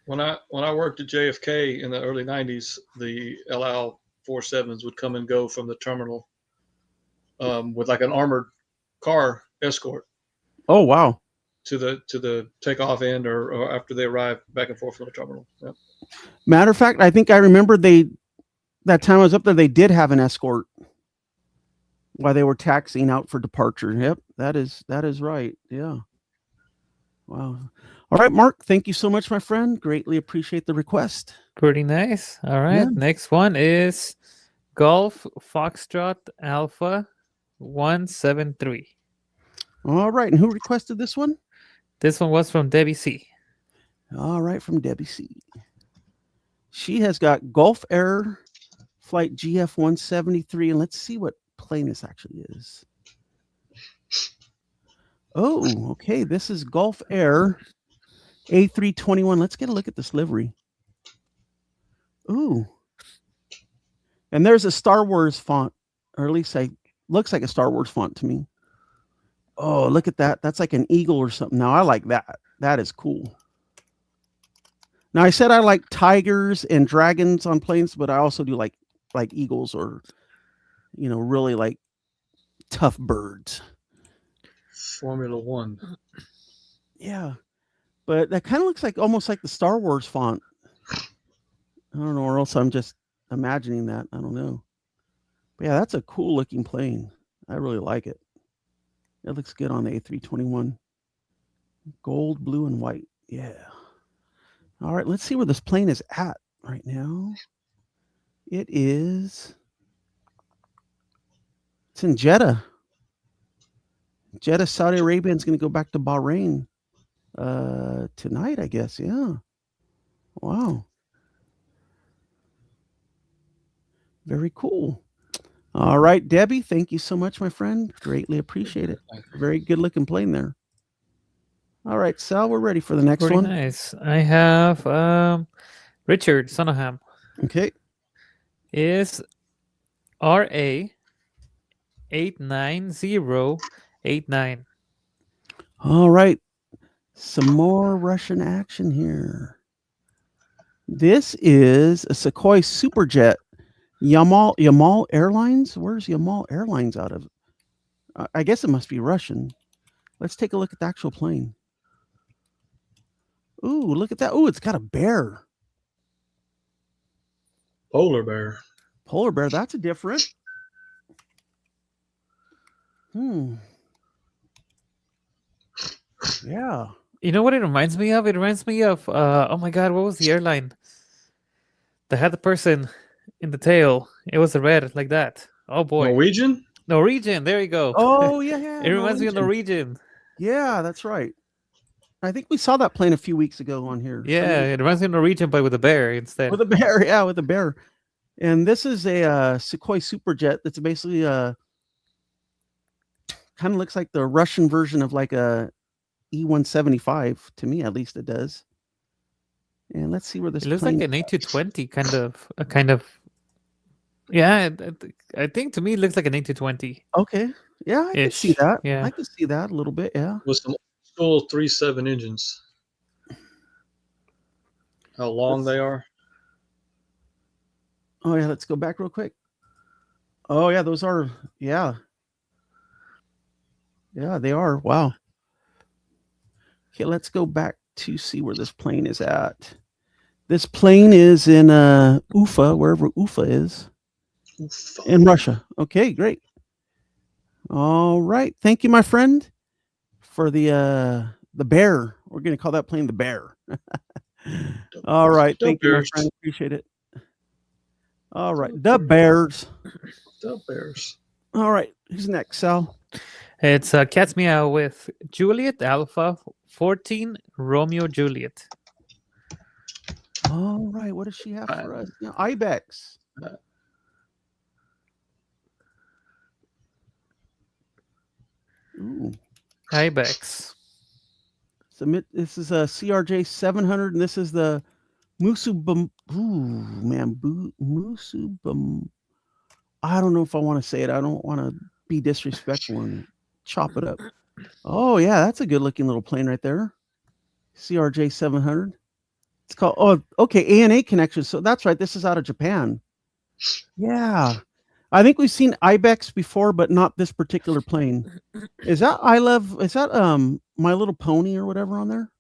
When I worked at JFK in the early 90s, the LL 47s would come and go from the terminal with like an armored car escort. Oh wow. To the takeoff end or after they arrive, back and forth from the terminal. Yep. Matter of fact, I think I remember that time I was up there, they did have an escort while they were taxiing out for departure. Yep, that is right. Yeah. Wow. All right, Mark, thank you so much, my friend. Greatly appreciate the request. Pretty nice. All right. Yeah. Next one is Golf Foxtrot Alpha 173. All right. And who requested this one? This one was from Debbie C. All right, from Debbie C. She has got Gulf Air Flight GF-173, and let's see what plane this actually is. Oh, okay. This is Gulf Air A321. Let's get a look at this livery. Ooh. And there's a Star Wars font, or at least looks like a Star Wars font to me. Oh, look at that. That's like an eagle or something. Now, I like that. That is cool. Now, I said I like tigers and dragons on planes, but I also do like eagles or, really like tough birds. Formula One. Yeah. But that kind of looks like almost like the Star Wars font. I don't know, or else I'm just imagining that. I don't know. But yeah, that's a cool looking plane. I really like it. It looks good on the A321. Gold, blue, and white. Yeah. All right, let's see where this plane is at right now. It's in Jeddah. Jeddah, Saudi Arabia is going to go back to Bahrain tonight, I guess. Yeah. Wow. Very cool. All right, Debbie, thank you so much, my friend. Greatly appreciate it. Very good looking plane there. All right, Sal, we're ready for the next Pretty one. nice. I have Richard Sonoham. Okay. Is RA 89089. All right. Some more Russian action here. This is a Sukhoi Superjet. Yamal Airlines? Where's Yamal Airlines out of? I guess it must be Russian. Let's take a look at the actual plane. Ooh, look at that. Ooh, it's got a bear. Polar bear. Polar bear, that's a different. Yeah. You know what it reminds me of? It reminds me of oh my god, what was the airline that had the person in the tail? It was a red like that. Oh boy. Norwegian? Norwegian, there you go. Oh, yeah. It reminds me of Norwegian. Yeah, that's right. I think we saw that plane a few weeks ago on here. Yeah, it reminds me of Norwegian, but with a bear instead. With a bear, yeah, with a bear. And this is a Sukhoi Superjet that's basically kind of looks like the Russian version of like a E-175, to me at least it does. And let's see where this It looks plane like an A220 kind of. Yeah, I think to me it looks like an A220. Okay. Yeah, I can see that. Yeah. I can see that a little bit, yeah. With some old 3.7 engines. How long they are? Oh, yeah, let's go back real quick. Oh, yeah, those are, yeah. Yeah, they are. Wow. Okay, let's go back to see where this plane is at. This plane is in Ufa, wherever Ufa is. Ufa. In Russia. Okay, great. All right. Thank you, my friend, for the bear. We're going to call that plane the bear. All right. Thank you, my friend. Appreciate it. All right. The Bears. The Bears. All right. Who's next, Sal? It's Cat's Meow with Juliet Alpha 14 Romeo Juliet. All right. What does she have for us? Now, Ibex. Ooh. Ibex. Submit. This is a CRJ 700, and this is the Musubum. Ooh, man. Musubum. I don't know if I want to say it. I don't want to be disrespectful and chop it up. Oh, yeah. That's a good looking little plane right there. CRJ 700. It's called, oh, okay, ANA connection. So that's right. This is out of Japan. Yeah. I think we've seen Ibex before, but not this particular plane. Is that My Little Pony or whatever on there?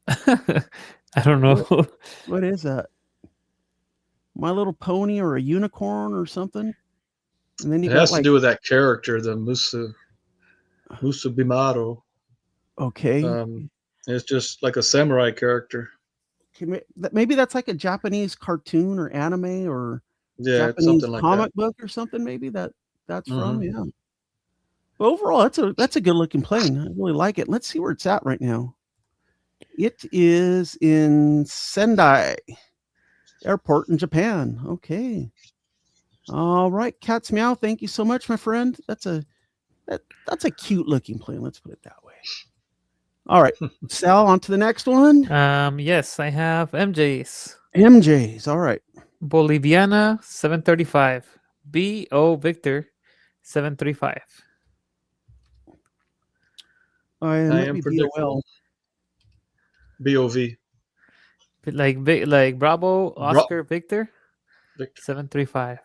I don't know. What is that? My Little Pony or a unicorn or something? And then you it has to do with that character, the Musu Bimaro. Okay. It's just like a samurai character. Maybe that's like a Japanese cartoon or anime or Japanese something like comic that. book or something. Maybe that's from, yeah. But overall, that's a good looking plane. I really like it. Let's see where it's at right now. It is in Sendai Airport in Japan. Okay. All right, Cat's Meow. Thank you so much, my friend. That's a cute looking plane. Let's put it that way. All right, Sal. On to the next one. Yes, I have MJ's MJ's. All right. Boliviana 735 BO Victor 735. It I might am be predictable. BOL. BOV. Like Bravo Oscar Victor Victor. 735.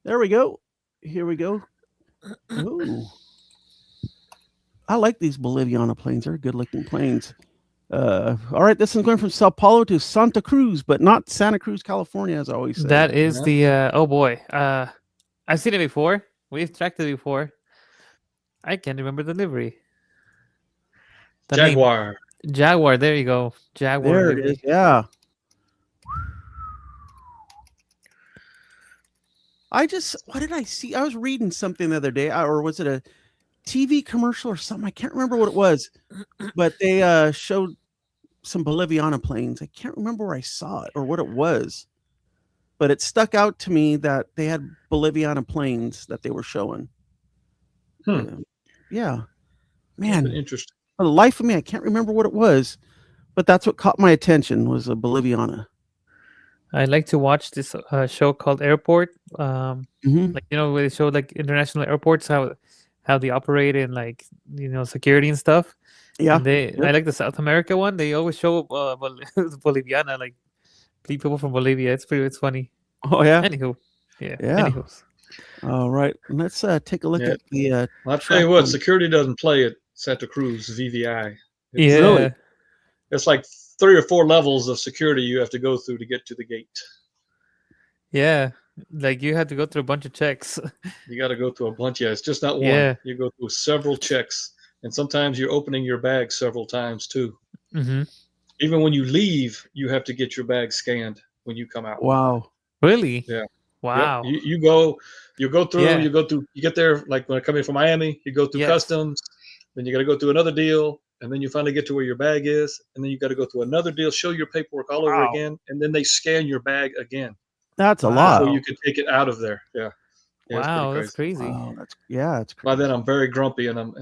There we go. Here we go. Ooh. I like these Boliviana planes. They're good looking planes. All right, this is going from Sao Paulo to Santa Cruz, but not Santa Cruz, California, as I always say. That is Yeah. the oh boy. I've seen it before. We've tracked it before. I can't remember the livery. The name. Jaguar. Jaguar. There you go. Jaguar There it livery. is. Yeah. What did I see? I was reading something the other day, or was it a TV commercial or something? I can't remember what it was, but they showed some Boliviana planes. I can't remember where I saw it or what it was, but it stuck out to me that they had Boliviana planes that they were showing. Yeah, man. Interesting. For the life of me, I can't remember what it was, but that's what caught my attention was a Boliviana. I like to watch this show called Airport. Mhm. Like where they show like international airports how they operate and like security and stuff. Yeah. And I Yep. like the South America one. They always show Boliviana, like people from Bolivia. It's funny. Oh yeah. Anywho, yeah. Yeah. Anywho, All right. Let's take a look Yeah. at the. Well, I'll tell track you what, one. security doesn't play at Santa Cruz VVI. yeah, Really? It's like 3 or 4 levels of security you have to go through to get to the gate. yeah. Like you had to go through a bunch of checks. You got to go through a bunch. Yeah, it's just not one. Yeah. You go through several checks, and sometimes you're opening your bag several times too. Mm-hmm. Even when you leave, you have to get your bag scanned when you come out. Wow. Really? Yeah. Wow. Yep. You go through. Yeah. You go through. You get there like when I come in from Miami. You go through Yes. customs. Then you got to go through another deal, and then you finally get to where your bag is, and then you got to go through another deal, show your paperwork all over Wow. again, and then they scan your bag again That's a Wow. lot. before you can take it out of there. Yeah. Yeah, Wow, it's pretty crazy. that's crazy. Wow. It's By crazy. then I'm very grumpy and I'm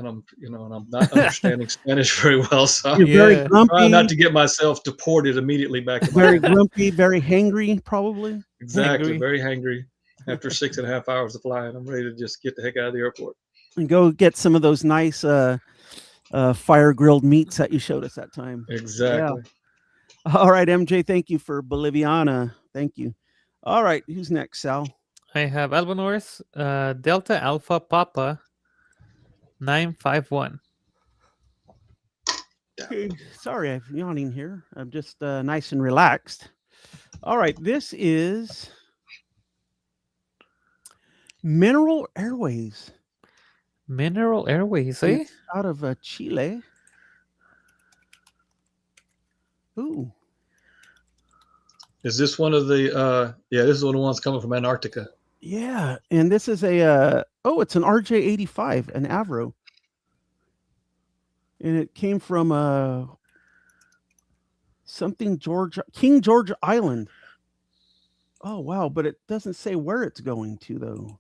not understanding Spanish very well, so You're very Yeah. I'm grumpy. trying not to get myself deported immediately back to Very Miami. grumpy, very hangry, probably. Exactly, Hangry. very hangry. After 6.5 hours of flying, I'm ready to just get the heck out of the airport. And go get some of those nice fire grilled meats that you showed us that time. Exactly. Yeah. All right, MJ. Thank you for Boliviana. Thank you. All right, who's next, Sal? I have Albanor's Delta Alpha Papa 951. Okay, sorry, I'm yawning here. I'm just nice and relaxed. All right, this is Mineral Airways. Mineral Airways, And eh? it's out of Chile. Ooh. Is this one of the this is one of the ones coming from Antarctica. Yeah, and this is a it's an RJ85, an Avro. And it came from something King George Island. Oh wow, but it doesn't say where it's going to though.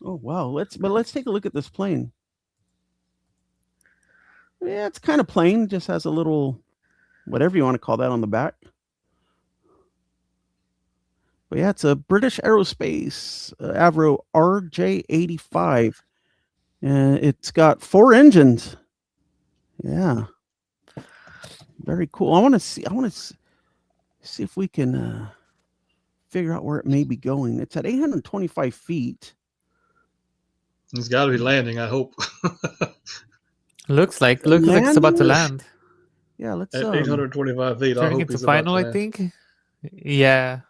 Oh wow, let's take a look at this plane. Yeah, it's kind of plain, just has a little whatever you want to call that on the back. But yeah, it's a British Aerospace Avro RJ85. And it's got 4 engines. Yeah. Very cool. I want to see if we can figure out where it may be going. It's at 825 feet. It's got to be landing, I hope. Looks like it's about to Landing? land. Yeah, let's At 825 feet, I Turning hope into he's about final, to I land. think. Yeah.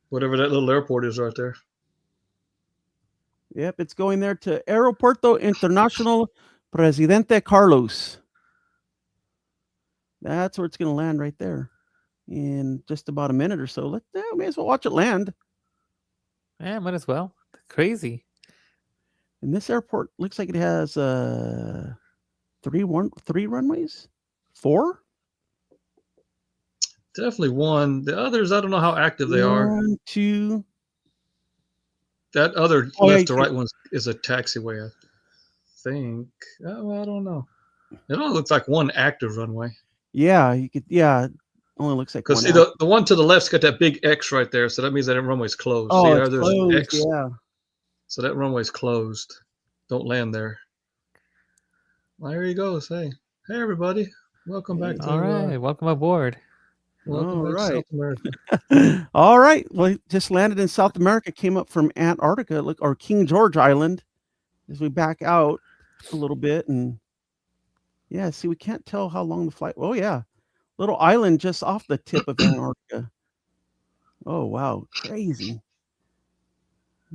Whatever that little airport is right there. Yep, it's going there to Aeropuerto Internacional Presidente Carlos. That's where it's going to land right there in just about a minute or so. We may as well watch it land. Yeah, might as well. Crazy. And this airport looks like it has 3 runways. 4? Definitely one. The others, I don't know how active they are. 1, 2. That other Oh, yeah, left you to can- right one is a taxiway, I think. Oh, I don't know. It only looks like one active runway. Yeah, you could. Yeah, only looks like Because one see, out. the one to the left's got that big X right there, so that means that runway's closed. Oh, See, it's there's an closed. X, Yeah. so that runway's closed. Don't land there. Well, there you go. Hey everybody, welcome back All to right, welcome aboard. welcome All back to right. South America. All right. Well, it just landed in South America. Came up from Antarctica, look, or King George Island. As we back out a little bit, and yeah, see, we can't tell how long the flight. Oh yeah, little island just off the tip of Antarctica. Oh wow, crazy.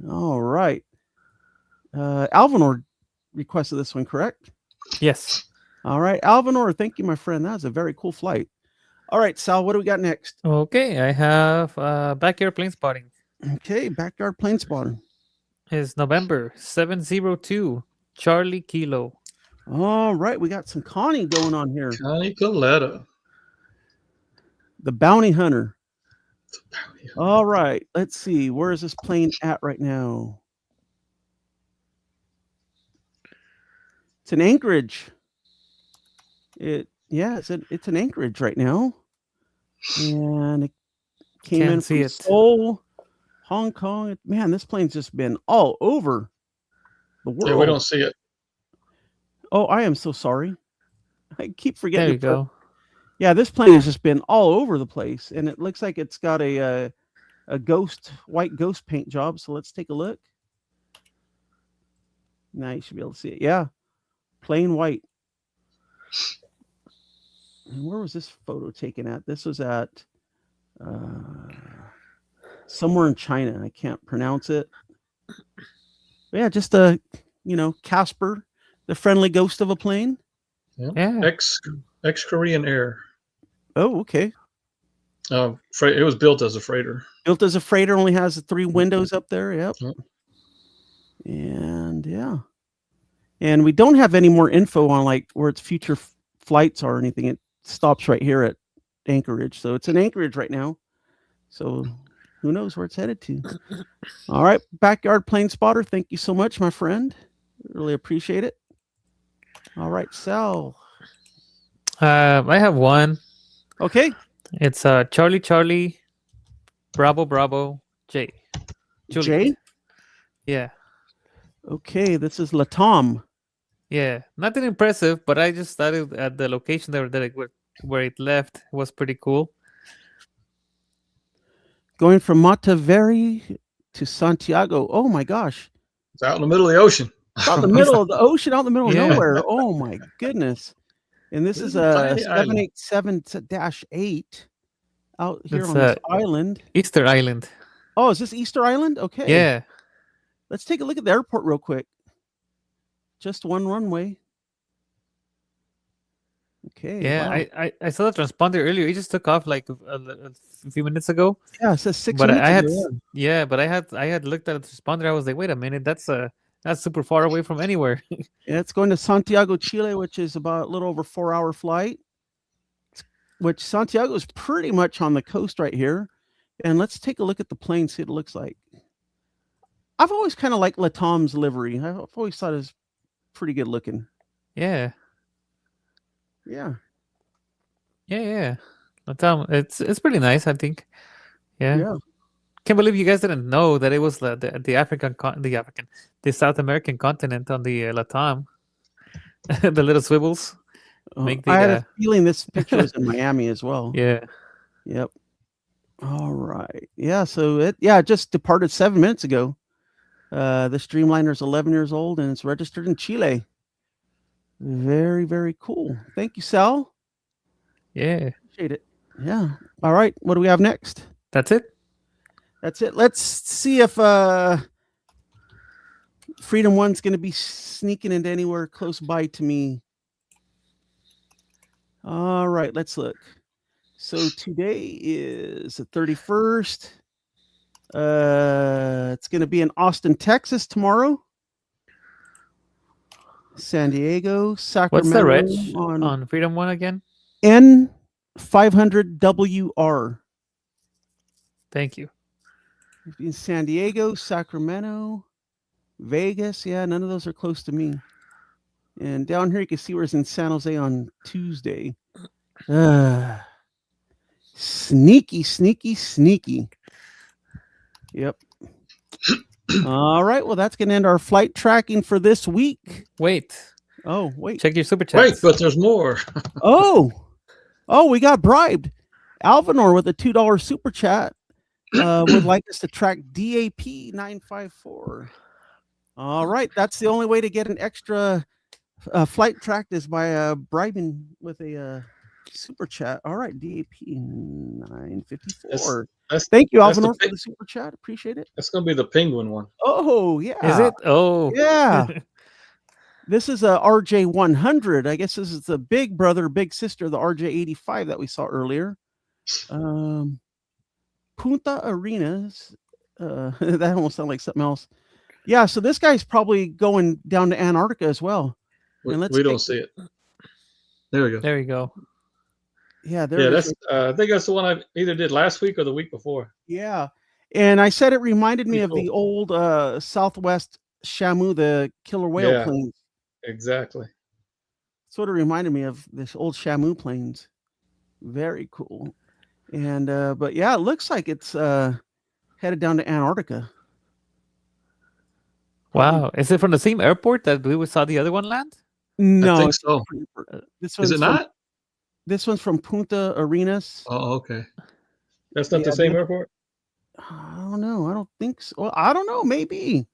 All right. Alvinor requested this one, correct? Yes. All right, Alvinor, thank you, my friend. That was a very cool flight. All right, Sal, what do we got next? Okay, I have backyard plane spotting. Okay, backyard plane spotter. Is November 702 Charlie Kilo. All right, we got some Connie going on here. Connie Coletta. The bounty hunter. All right, let's see. Where is this plane at right now? It's in Anchorage. It's in Anchorage right now. And it came Can't in see from it. Seoul, Hong Kong. Man, this plane's just been all over the world. Yeah, we don't see it. Oh, I am so sorry. I keep forgetting. There you go. Yeah, this plane has just been all over the place, and it looks like it's got a white ghost paint job. So let's take a look. Now you should be able to see it. Yeah, plain white. And where was this photo taken at? This was at somewhere in China. I can't pronounce it. But yeah, just Casper, the friendly ghost of a plane. Yeah. Ex Korean Air. Oh, okay. It was built as a freighter. Built as a freighter, only has 3 windows up there. Yep. Yep. And yeah. And we don't have any more info on like where its future flights are or anything. It stops right here at Anchorage. So it's in Anchorage right now. So who knows where it's headed to. All right. Backyard plane spotter. Thank you so much, my friend. Really appreciate it. All right, Sal. I have one. Okay. It's Charlie Bravo J. Juliet. Jay. Yeah. Okay, this is Latam. Yeah. Nothing impressive, but I just thought at the location where it left was pretty cool. Going from Mataveri to Santiago. Oh my gosh. It's out in the middle of the ocean. Out in the middle of the ocean, out in the middle of Yeah. nowhere. Oh my goodness. And this is a Tiny island. 787-8 out here It's on this island. Easter Island. Oh, is this Easter Island? Okay. Yeah. Let's take a look at the airport real quick. Just one runway. Okay. Yeah. Wow. I saw the transponder earlier. It just took off like a few minutes ago. Yeah, it says 6 But minutes I had ago, yeah. but I had looked at the transponder. I was like, wait a minute, that's super far away from anywhere. Yeah, it's going to Santiago, Chile, which is about a little over 4-hour flight. Which Santiago is pretty much on the coast right here. And let's take a look at the plane, see what it looks like. I've always kind of liked Latam's livery. I've always thought it was pretty good looking. Yeah. Yeah. Yeah. It's pretty nice, I think. Yeah. Yeah. Can't believe you guys didn't know that it was the South American continent on the Latam. The little swivels. Make I had the a feeling this picture was in Miami as well. yeah. Yep. All right. Yeah. So it just departed 7 minutes ago. The Streamliner is 11 years old and it's registered in Chile. Very, very cool. Thank you, Sal. Yeah. Appreciate it. Yeah. All right. What do we have next? That's it. That's it. Let's see if Freedom One's going to be sneaking into anywhere close by to me. All right, let's look. So today is the 31st. It's going to be in Austin, Texas tomorrow. San Diego, Sacramento. What's the reg on Freedom One again? N500WR. Thank you. In San Diego, Sacramento, Vegas. Yeah, none of those are close to me. And down here, you can see where it's in San Jose on Tuesday. Sneaky, sneaky, sneaky. Yep. All right. Well, that's going to end our flight tracking for this week. Wait. Oh, wait. Check your super Wait, chats. but there's more. Oh, we got bribed. Alvinor with a $2 super chat would like us to track DAP 954. All right. That's the only way to get an extra flight tracked is by bribing with a super chat. All right. DAP 954. Thank you, Alvinor, for the super chat. Appreciate it. That's going to be the penguin one. Oh, yeah. Is it? Oh. Yeah. This is a RJ100. I guess this is the big brother, big sister of the RJ85 that we saw earlier. Punta Arenas. That almost sounds like something else. Yeah, so this guy's probably going down to Antarctica as well. We don't see it. There we go. There you go. Yeah, there it is. I think that's the one I either did last week or the week before. Yeah, and I said it reminded me of the old Southwest Shamu, the killer whale planes. Exactly. Sort of reminded me of this old Shamu planes. Very cool. And but yeah, it looks like it's headed down to Antarctica. Wow. Is it from the same airport that we saw the other one land? No. I think so. Is it not? This one's from Punta Arenas. Oh, okay. That's not the same airport? I don't know. I don't think so. Well, I don't know. Maybe.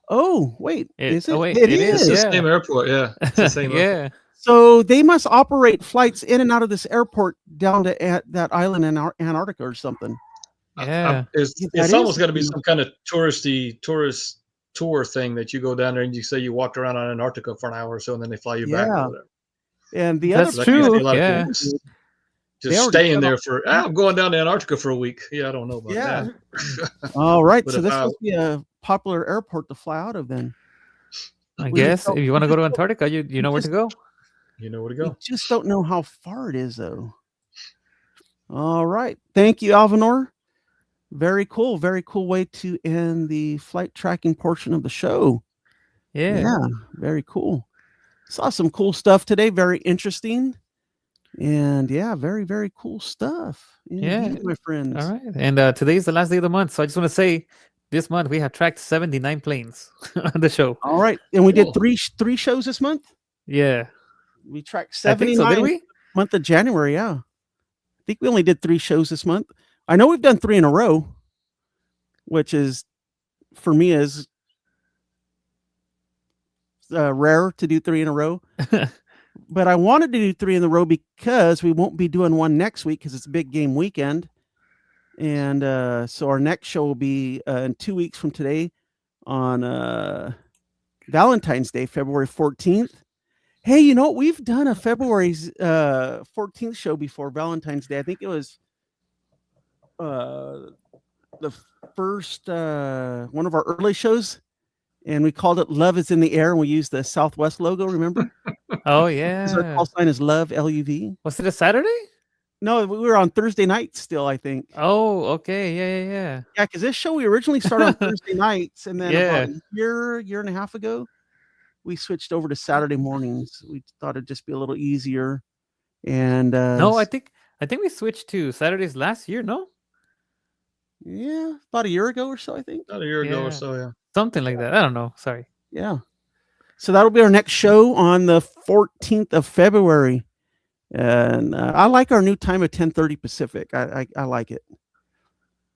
Oh, wait. Is it? Wait, it is. It's the same airport. Yeah. It's the same airport. So they must operate flights in and out of this airport down to that island in Antarctica or something. Yeah. It's almost got to be some kind of tourist tour thing that you go down there and you say you walked around on Antarctica for an hour or so and then they fly you back or whatever. And the That's other true. Yeah. Just staying there for I'm going down to Antarctica for a week. Yeah, I don't know about that. All right. So this must be a popular airport to fly out of then. I guess if you want to go to Antarctica, you know where to go. You know where to go. You just don't know how far it is though. All right. Thank you, Alvinor. Very cool. Very cool way to end the flight tracking portion of the show. Yeah. Very cool. Saw some cool stuff today. Very interesting. And yeah, very, very cool stuff. Indeed, my friends. All right. And today is the last day of the month. So I just want to say this month we have tracked 79 planes on the show. All right. And we did three shows this month? Yeah. We tracked 79 did we? Month of January, yeah. I think we only did 3 shows this month. I know we've done 3 in a row, which is for me is rare to do 3 in a row. But I wanted to do 3 in a row because we won't be doing one next week because it's a big game weekend. And so our next show will be in 2 weeks from today on Valentine's Day, February 14th. Hey, you know what? We've done a February 14th show before Valentine's Day. I think it was the first one of our early shows. And we called it Love is in the Air, and we used the Southwest logo, remember? Oh, yeah. Our call sign is Love, L-U-V. Was it a Saturday? No, we were on Thursday night still, I think. Oh, okay. Yeah. Yeah, because this show, we originally started on Thursday nights, and then about a year and a half ago, we switched over to Saturday mornings. We thought it'd just be a little easier. And no, I think we switched to Saturdays last year, no? Yeah, about a year ago or so, I think. About a year ago or so, yeah. Something like that. I don't know. Sorry. Yeah. So that'll be our next show on the 14th of February. And I like our new time of 10:30 Pacific. I like it.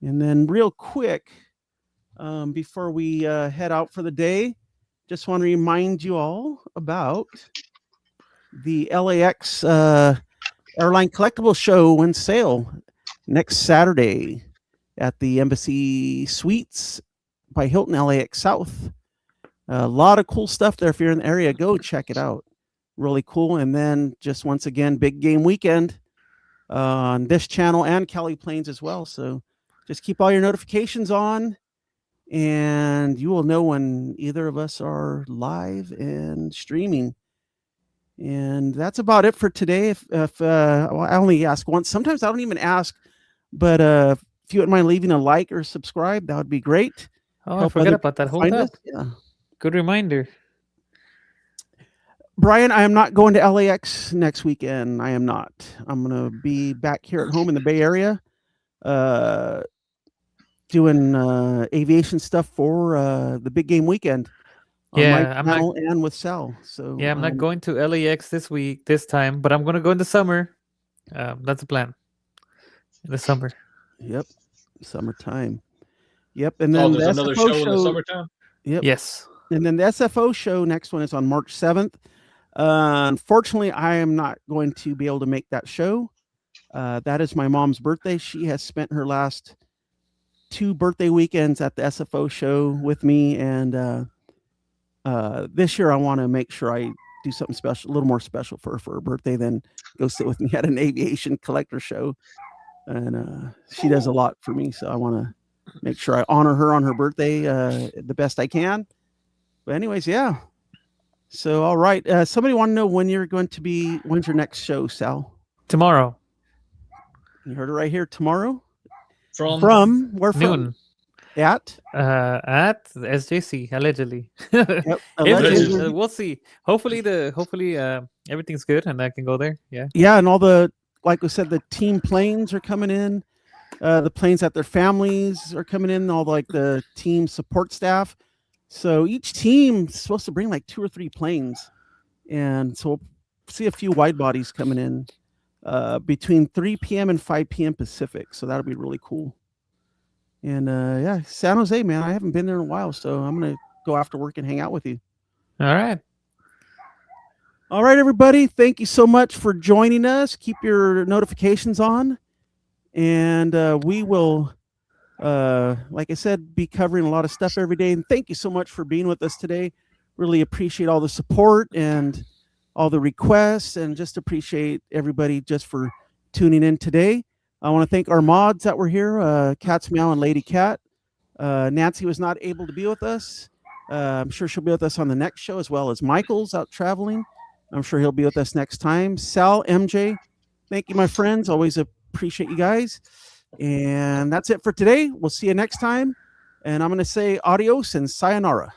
And then real quick, before we head out for the day, just want to remind you all about the LAX Airline Collectible Show and Sale next Saturday at the Embassy Suites by Hilton LAX South. A lot of cool stuff there. If you're in the area, go check it out. Really cool. And then just once again, big game weekend on this channel and Cali Plains as well. So just keep all your notifications on and you will know when either of us are live and streaming. And that's about it for today. If well, I only ask once. Sometimes I don't even ask, but if you wouldn't mind leaving a like or subscribe, that would be great. Oh, I Help forgot other about that. people Hold find us. up. Yeah. Good reminder. Brian, I am not going to LAX next weekend. I am not. I'm gonna be back here at home in the Bay Area, doing aviation stuff for the big game weekend on my Yeah, I'm not. channel and with Sal. So Yeah, I'm not going to LAX this time, but I'm gonna go in the summer. That's the plan. In the summer. Yep, summertime. Yep, and then there's the another SFO show in the show. summertime. Yep, Yes. and then the SFO show next one is on March 7th. Unfortunately, I am not going to be able to make that show. That is my mom's birthday. She has spent her last 2 birthday weekends at the SFO show with me, and this year I want to make sure I do something special, a little more special for her birthday than go sit with me at an aviation collector show. And she does a lot for me, so I want to make sure I honor her on her birthday the best I can. But anyways, yeah. So all right, somebody want to know when's your next show, Sal? Tomorrow. You heard it right here. Tomorrow. From Where from? Noon. At The SJC allegedly. Yep, allegedly. We'll see. Hopefully everything's good and I can go there. Yeah. Yeah, and all the, like we said, the team planes are coming in. The planes that their families are coming in. All like the team support staff. So each team is supposed to bring like 2 or 3 planes, and so we'll see a few wide bodies coming in between 3 p.m. and 5 p.m. Pacific. So that'll be really cool. And yeah, San Jose, man, I haven't been there in a while, so I'm gonna go after work and hang out with you. All right. All right, everybody. Thank you so much for joining us. Keep your notifications on, and we will, like I said, be covering a lot of stuff every day. And thank you so much for being with us today. Really appreciate all the support and all the requests, and just appreciate everybody just for tuning in today. I want to thank our mods that were here, Cat's Meow and Lady Cat. Nancy was not able to be with us. I'm sure she'll be with us on the next show, as well as Michael's out traveling. I'm sure he'll be with us next time. Sal, MJ, thank you, my friends. Always appreciate you guys. And that's it for today. We'll see you next time. And I'm going to say adios and sayonara.